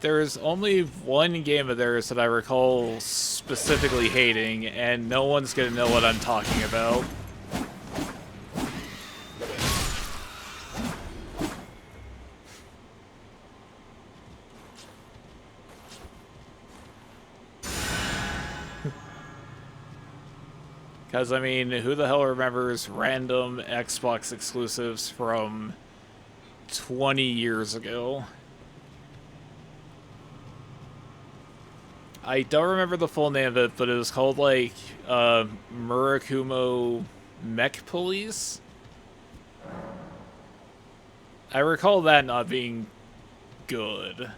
There's only one game of theirs that I recall specifically hating, and no one's gonna know what I'm talking about. Because, I mean, who the hell remembers random Xbox exclusives from 20 years ago? I don't remember the full name of it, but it was called, like, Murakumo Mech Police? I recall that not being good.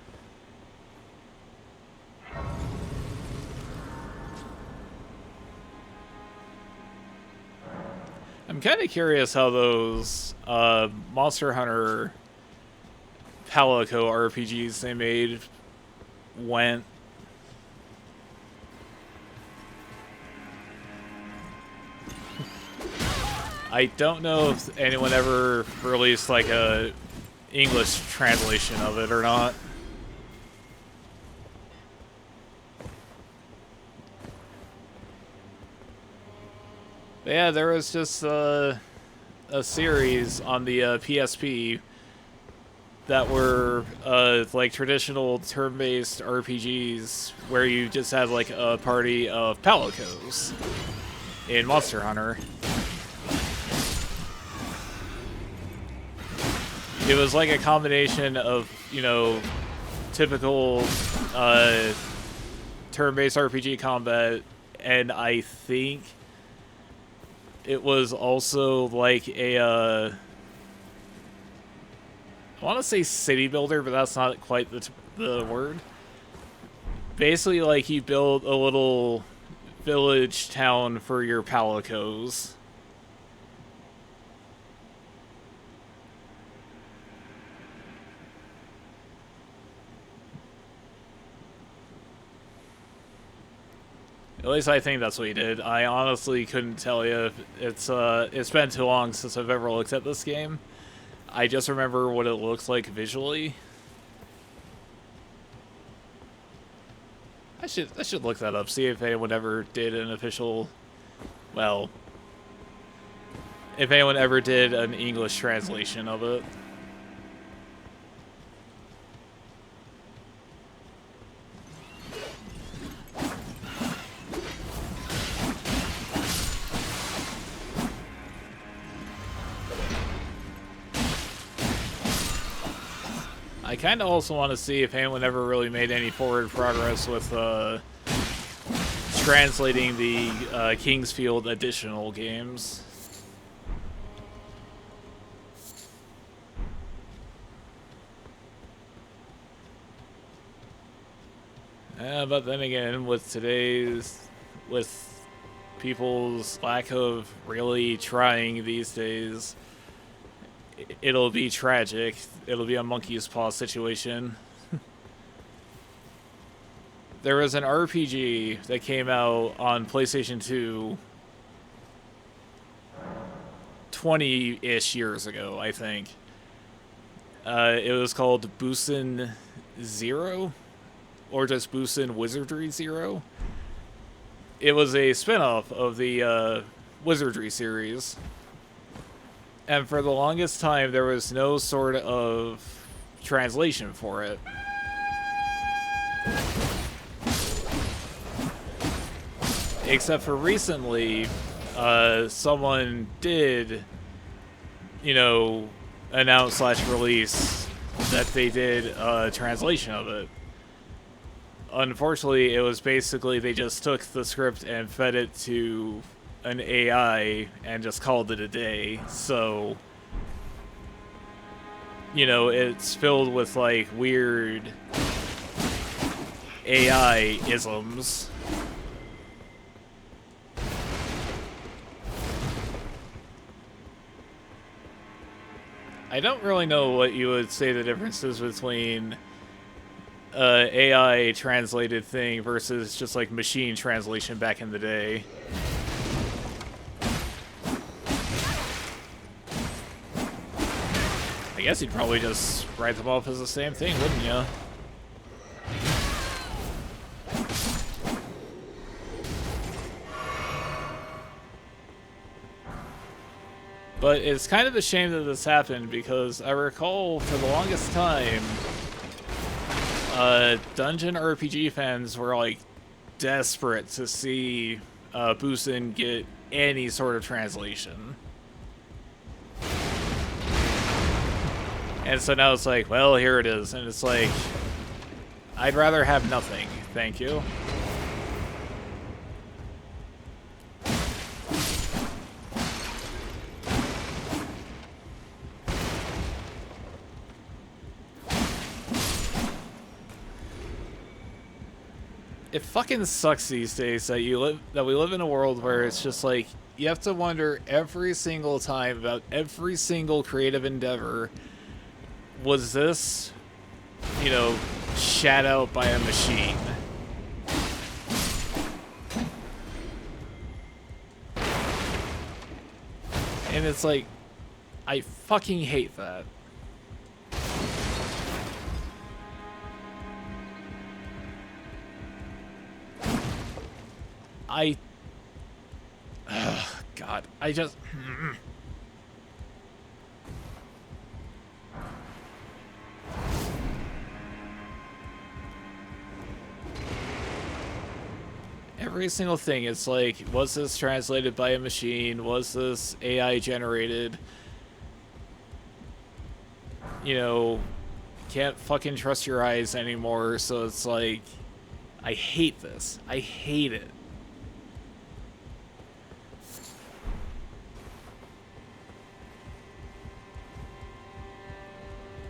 I'm kind of curious how those Monster Hunter Palico RPGs they made went. I don't know if anyone ever released like a English translation of it or not. But yeah, there was just a series on the PSP that were like traditional turn-based RPGs where you just had like a party of Palicos in Monster Hunter. It was like a combination of, you know, typical turn-based RPG combat, and I think it was also like a, I want to say city builder, but that's not quite the word. Basically, like, you build a little village town for your Palicos. At least I think that's what he did. I honestly couldn't tell you. It's been too long since I've ever looked at this game. I just remember what it looks like visually. I should look that up, see if anyone ever did an official, well, if anyone ever did an English translation of it. I kind of also want to see if anyone ever really made any forward progress with translating the Kingsfield additional games. But then again, with people's lack of really trying these days, it'll be tragic. It'll be a monkey's paw situation. There was an RPG that came out on PlayStation 2 20-ish years ago, I think. It was called Busen Zero, or just Busen Wizardry Zero. It was a spin-off of the Wizardry series. And for the longest time, there was no sort of translation for it. Except for recently, someone did, you know, announce / release that they did a translation of it. Unfortunately, it was basically they just took the script and fed it to an AI and just called it a day. So, you know, it's filled with like weird AI isms. I don't really know what you would say the difference is between AI translated thing versus just like machine translation back in the day. I guess you'd probably just write them off as the same thing, wouldn't you? But it's kind of a shame that this happened, because I recall for the longest time, dungeon RPG fans were like desperate to see Busen get any sort of translation. And so now it's like, well, here it is. And it's like, I'd rather have nothing. Thank you. It fucking sucks these days that we live in a world where it's just like, you have to wonder every single time about every single creative endeavor. Was this, you know, shat out by a machine? And it's like, I fucking hate that. God, I just... Every single thing, it's like, was this translated by a machine? Was this AI generated? You know, can't fucking trust your eyes anymore, so it's like, I hate this. I hate it.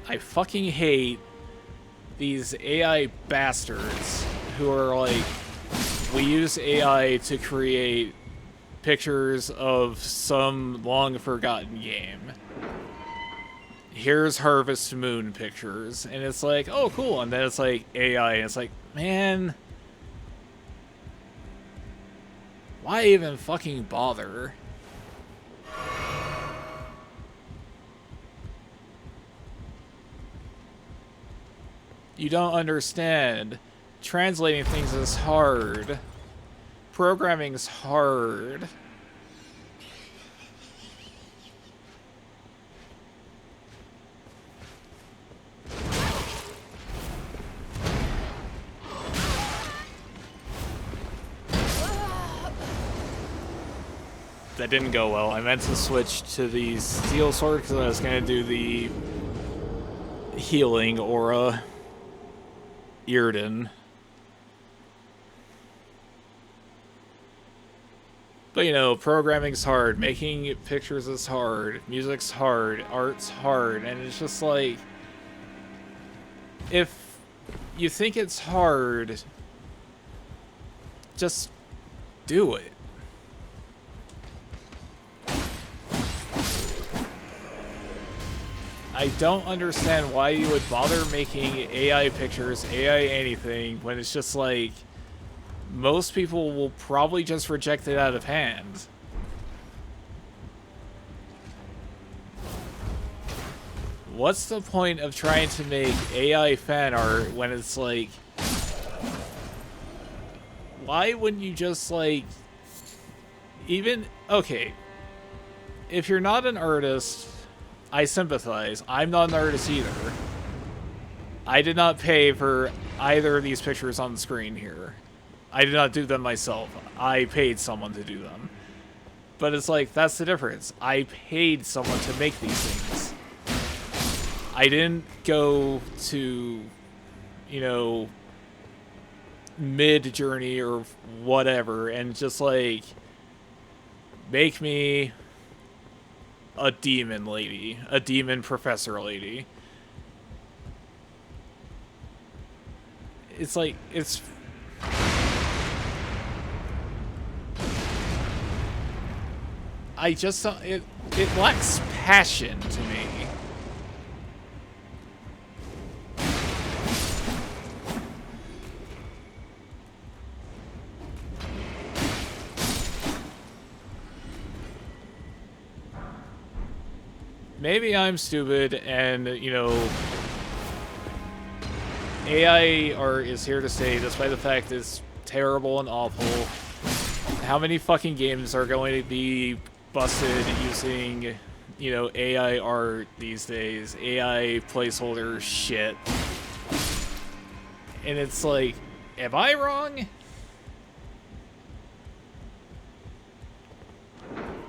I fucking hate these AI bastards who are like, we use AI to create pictures of some long-forgotten game. Here's Harvest Moon pictures. And it's like, oh, cool. And then it's like AI. And it's like, man, why even fucking bother? You don't understand. Translating things is hard. Programming's hard. That didn't go well. I meant to switch to the steel sword because I was going to do the healing aura. Irden. But you know, programming's hard, making pictures is hard, music's hard, art's hard, and it's just like, if you think it's hard, just do it. I don't understand why you would bother making AI pictures, AI anything, when it's just like, most people will probably just reject it out of hand. What's the point of trying to make AI fan art when it's like, why wouldn't you just like, even, okay, if you're not an artist, I sympathize. I'm not an artist either. I did not pay for either of these pictures on the screen here. I did not do them myself. I paid someone to do them. But it's like, that's the difference. I paid someone to make these things. I didn't go to, you know, Mid-Journey or whatever and just like, make me a demon lady, a demon professor lady. It's like, it's... I just don't, it lacks passion to me. Maybe I'm stupid and, you know, AI art is here to stay despite the fact it's terrible and awful. How many fucking games are going to be busted using you know, AI art these days, AI placeholder shit. And it's like, am I wrong?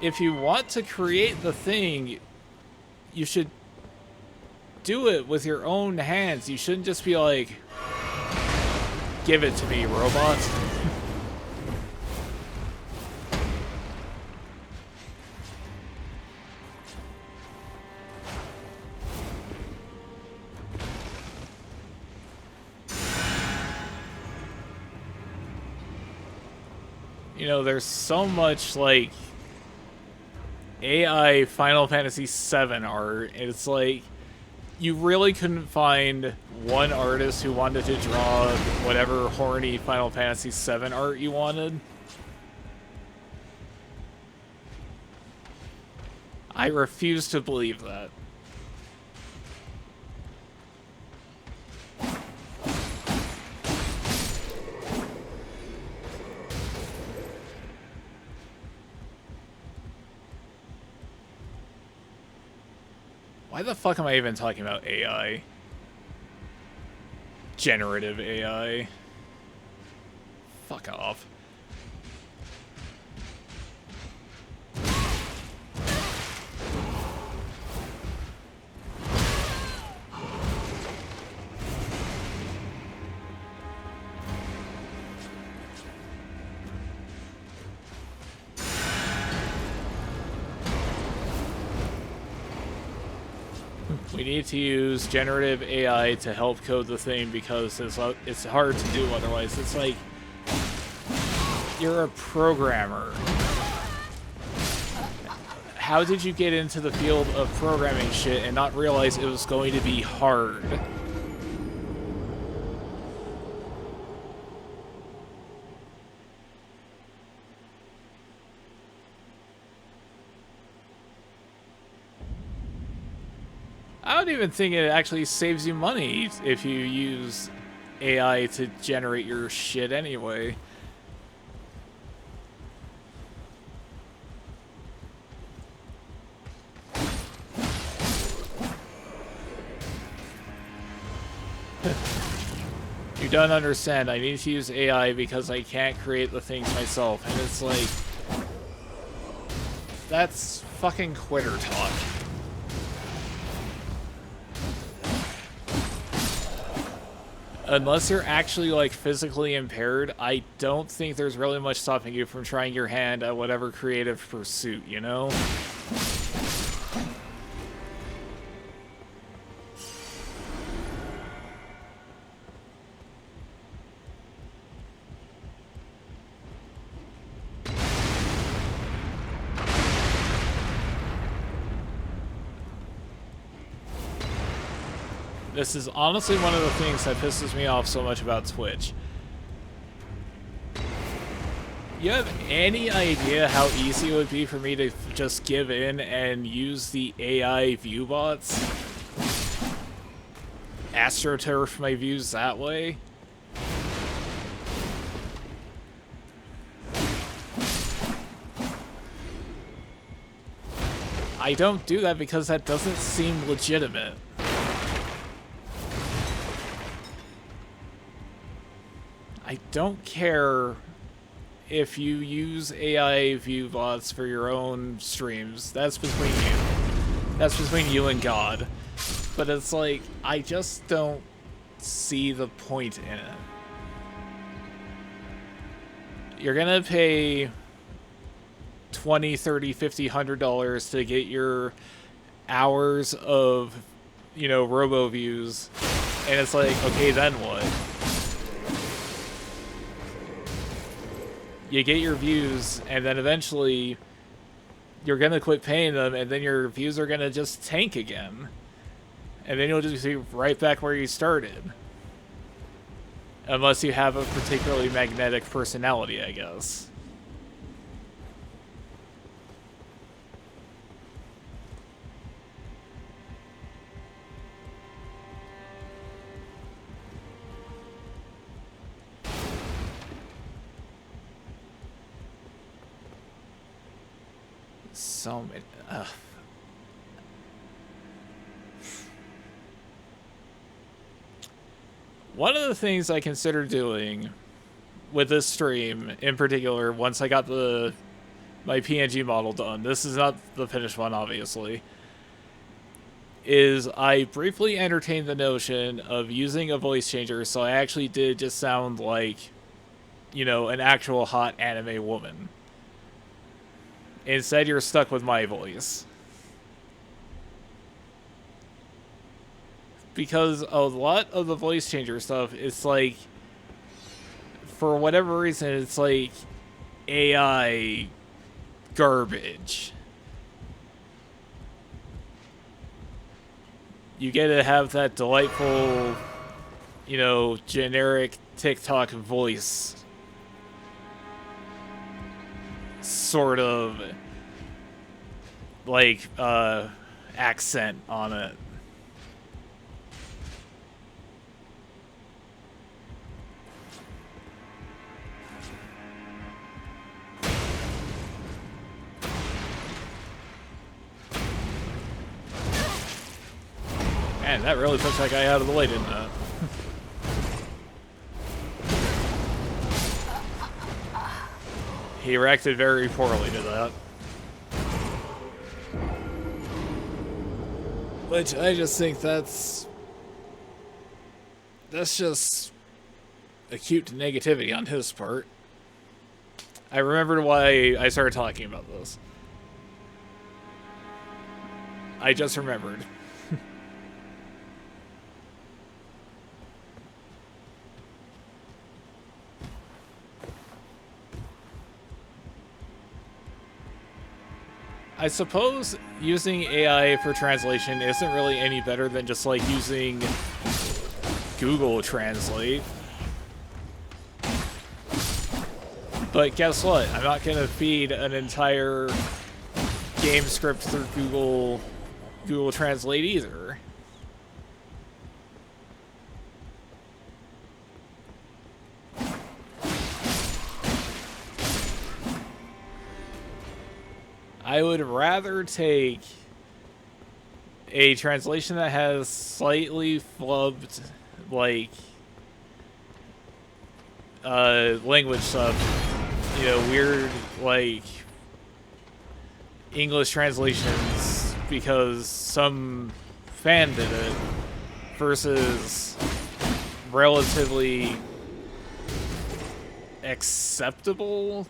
If you want to create the thing, you should do it with your own hands. You shouldn't just be like, give it to me, robot. You know, there's so much, like, AI Final Fantasy VII art. It's like, you really couldn't find one artist who wanted to draw whatever horny Final Fantasy VII art you wanted. I refuse to believe that. Why the fuck am I even talking about AI? Generative AI. Fuck off. We need to use generative AI to help code the thing because it's hard to do otherwise. It's like, you're a programmer. How did you get into the field of programming shit and not realize it was going to be hard? I don't even think it actually saves you money if you use AI to generate your shit anyway. You don't understand. I need to use AI because I can't create the things myself. And it's like, that's fucking quitter talk. Unless you're actually, like, physically impaired, I don't think there's really much stopping you from trying your hand at whatever creative pursuit, you know? This is honestly one of the things that pisses me off so much about Twitch. You have any idea how easy it would be for me to just give in and use the AI view bots? AstroTurf my views that way? I don't do that because that doesn't seem legitimate. I don't care if you use AI view bots for your own streams. That's between you. That's between you and God. But it's like, I just don't see the point in it. You're gonna pay $20, $30, $50, $100 to get your hours of, you know, robo views. And it's like, okay, then what? You get your views, and then eventually you're gonna quit paying them, and then your views are gonna just tank again. And then you'll just be right back where you started. Unless you have a particularly magnetic personality, I guess. So many. One of the things I consider doing with this stream, in particular, once I got my PNG model done, this is not the finished one, obviously, is I briefly entertained the notion of using a voice changer so I actually did just sound like, you know, an actual hot anime woman. Instead, you're stuck with my voice. Because a lot of the voice changer stuff, it's like, for whatever reason, it's like AI garbage. You get to have that delightful, you know, generic TikTok voice sort of like accent on it. Man, that really pushed that guy out of the way, didn't it? He reacted very poorly to that. Which I just think that's just acute negativity on his part. I remembered why I started talking about this. I just remembered. I suppose using AI for translation isn't really any better than just like using Google Translate. But guess what? I'm not gonna feed an entire game script through Google Translate either. I would rather take a translation that has slightly flubbed, like, language stuff, you know, weird, like, English translations because some fan did it, versus relatively acceptable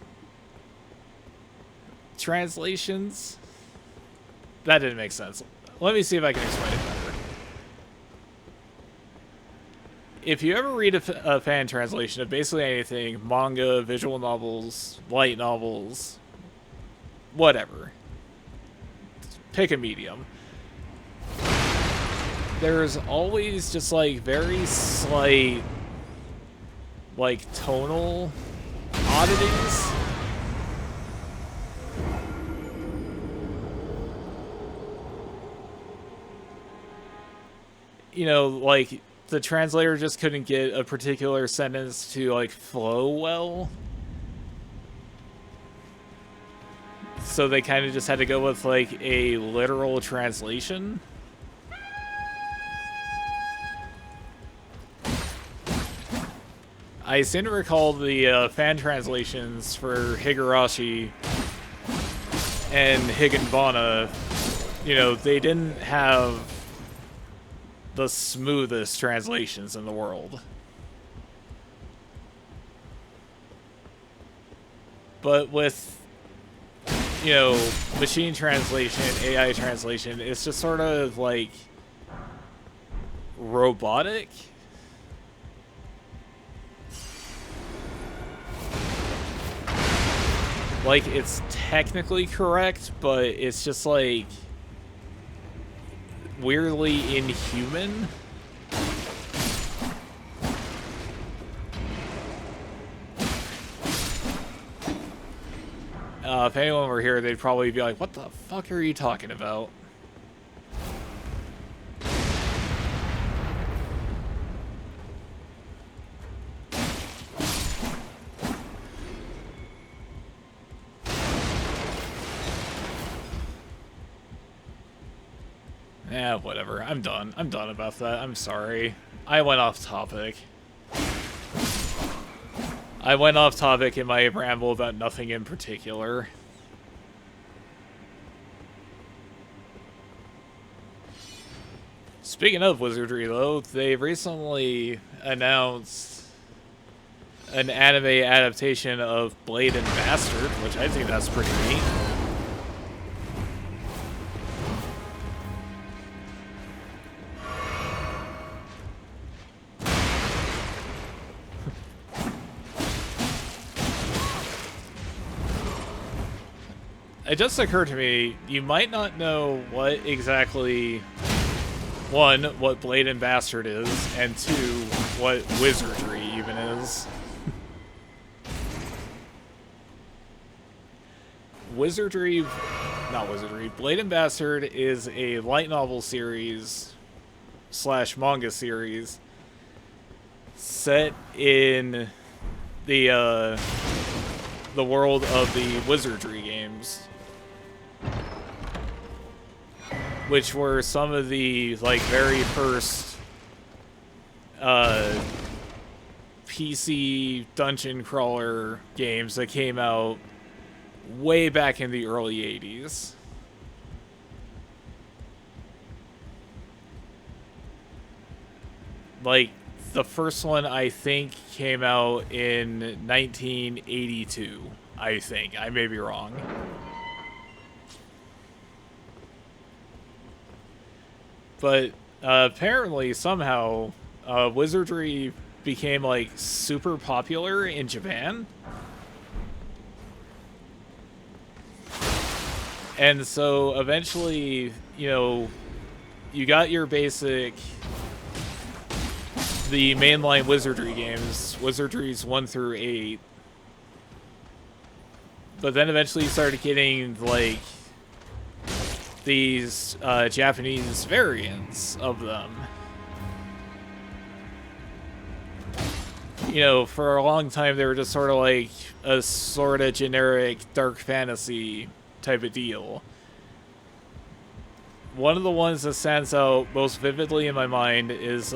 translations. That didn't make sense. Let me see if I can explain it better. If you ever read a fan translation of basically anything, manga, visual novels, light novels, whatever, pick a medium, there's always just like very slight, like, tonal oddities. You know, like, the translator just couldn't get a particular sentence to, like, flow well. So they kind of just had to go with, like, a literal translation. I seem to recall the fan translations for Higurashi and Higginbana, you know, they didn't have the smoothest translations in the world. But with, you know, machine translation, AI translation, it's just sort of like robotic. Like, it's technically correct, but it's just like weirdly inhuman. If anyone were here, they'd probably be like, what the fuck are you talking about? Yeah, whatever. I'm done. I'm done about that. I'm sorry. I went off topic. I went off topic in my ramble about nothing in particular. Speaking of wizardry, though, they recently announced an anime adaptation of Blade and Bastard, which I think that's pretty neat. It just occurred to me, you might not know what exactly, one, what Blade and Bastard is, and two, what wizardry even is. Blade and Bastard is a light novel series / manga series set in the world of the wizardry games, which were some of the very first PC dungeon crawler games that came out way back in the early 80s. The first one, I think, came out in 1982. I think. I may be wrong. But apparently, somehow, wizardry became, super popular in Japan. And so, eventually, you got your basic... the mainline wizardry games, Wizardries 1 through 8. But then eventually you started getting, these Japanese variants of them. For a long time they were just sort of a sort of generic dark fantasy type of deal. One of the ones that stands out most vividly in my mind is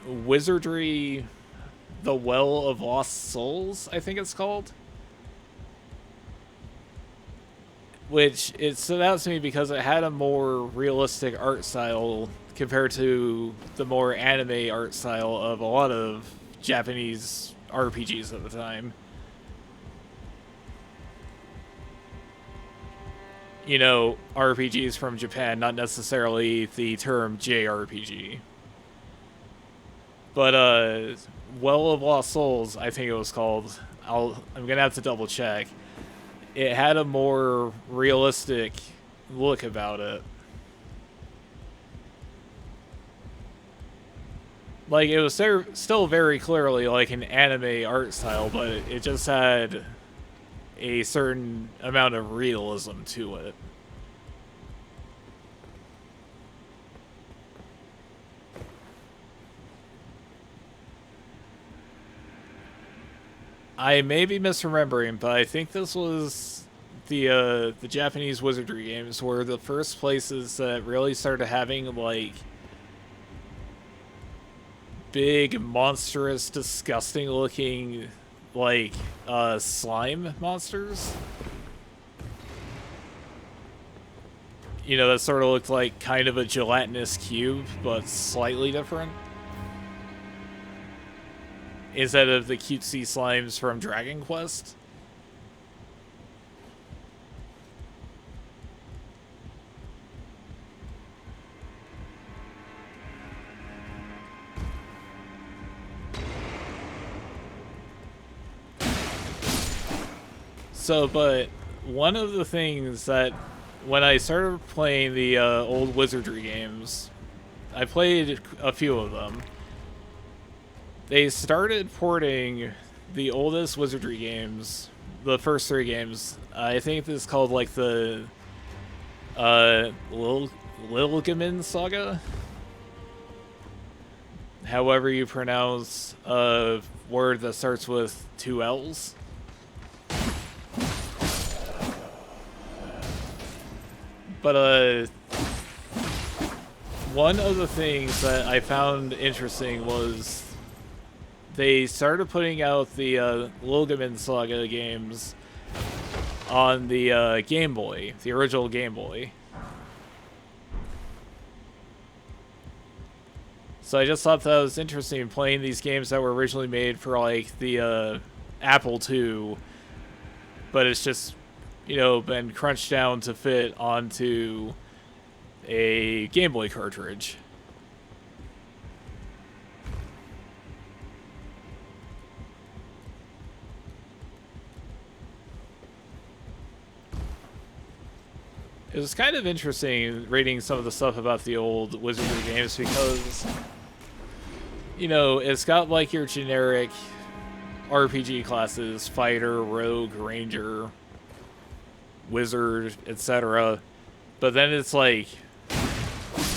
Wizardry, The Well of Lost Souls, I think it's called. Which, it stood out to me because it had a more realistic art style compared to the more anime art style of a lot of Japanese RPGs at the time. RPGs from Japan, not necessarily the term JRPG. But, Well of Lost Souls, I think it was called. I'm gonna have to double check. It had a more realistic look about it. It was still very clearly an anime art style, but it just had a certain amount of realism to it. I may be misremembering, but I think this was the Japanese wizardry games were the first places that really started having big, monstrous, disgusting looking slime monsters. That sort of looked like kind of a gelatinous cube, but slightly different. Instead of the cutesy slimes from Dragon Quest. But one of the things that, when I started playing the old wizardry games, I played a few of them. They started porting the oldest wizardry games, the first 3 games. I think this is called the Lilgamin Saga. However you pronounce a word that starts with 2 L's. But one of the things that I found interesting was they started putting out the Logamin Saga games on the Game Boy, the original Game Boy. So I just thought that was interesting, playing these games that were originally made for like the Apple II, but it's just, you know, been crunched down to fit onto a Game Boy cartridge. It was kind of interesting reading some of the stuff about the old Wizardry games because, you know, it's got like your generic RPG classes, fighter, rogue, ranger, wizard, etc. But then it's like,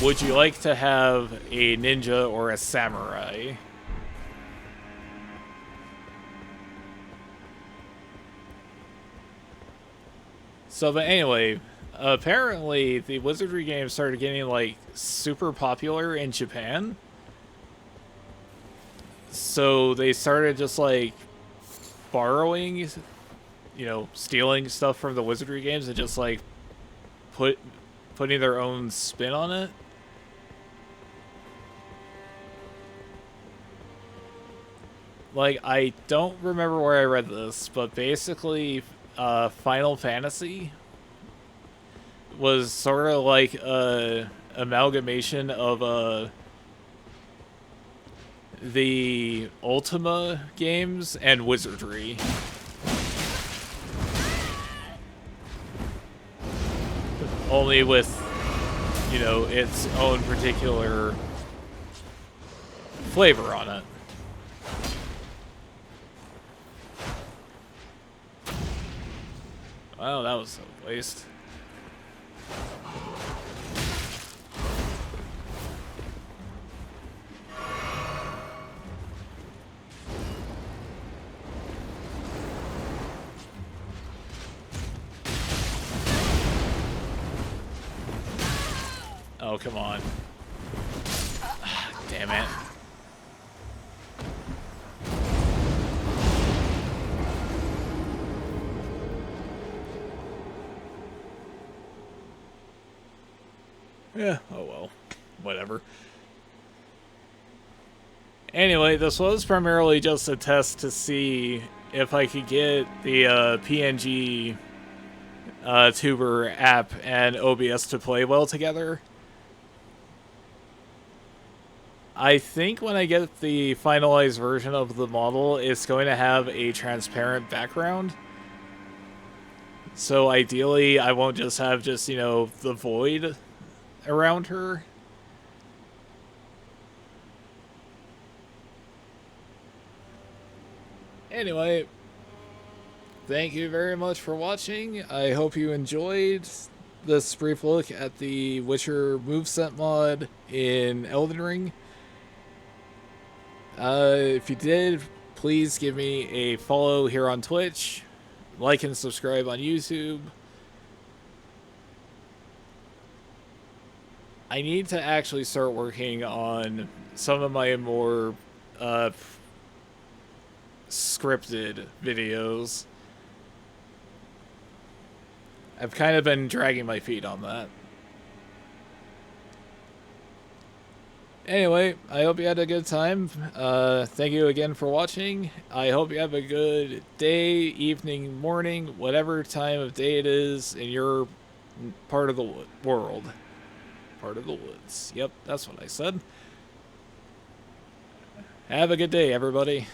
would you like to have a ninja or a samurai? So, but anyway, apparently the Wizardry games started getting like super popular in Japan. So they started just like borrowing, you know, stealing stuff from the Wizardry games and just like putting their own spin on it. Like, I don't remember where I read this, but basically Final Fantasy was sort of like a amalgamation of the Ultima games and Wizardry. Only with, you know, its own particular flavor on it. Wow, that was a waste. Oh, come on. Damn it. Yeah, oh well. Whatever. Anyway, this was primarily just a test to see if I could get the pngtuber app and OBS to play well together. I think when I get the finalized version of the model, it's going to have a transparent background. So ideally, I won't just have you know, the void around her. Anyway, thank you very much for watching. I hope you enjoyed this brief look at the Witcher moveset mod in Elden Ring. If you did, please give me a follow here on Twitch, like and subscribe on YouTube. I need to actually start working on some of my more scripted videos. I've kind of been dragging my feet on that. Anyway, I hope you had a good time. Thank you again for watching. I hope you have a good day, evening, morning, whatever time of day it is in your part of the world. Part of the woods. Yep, that's what I said. Have a good day, everybody.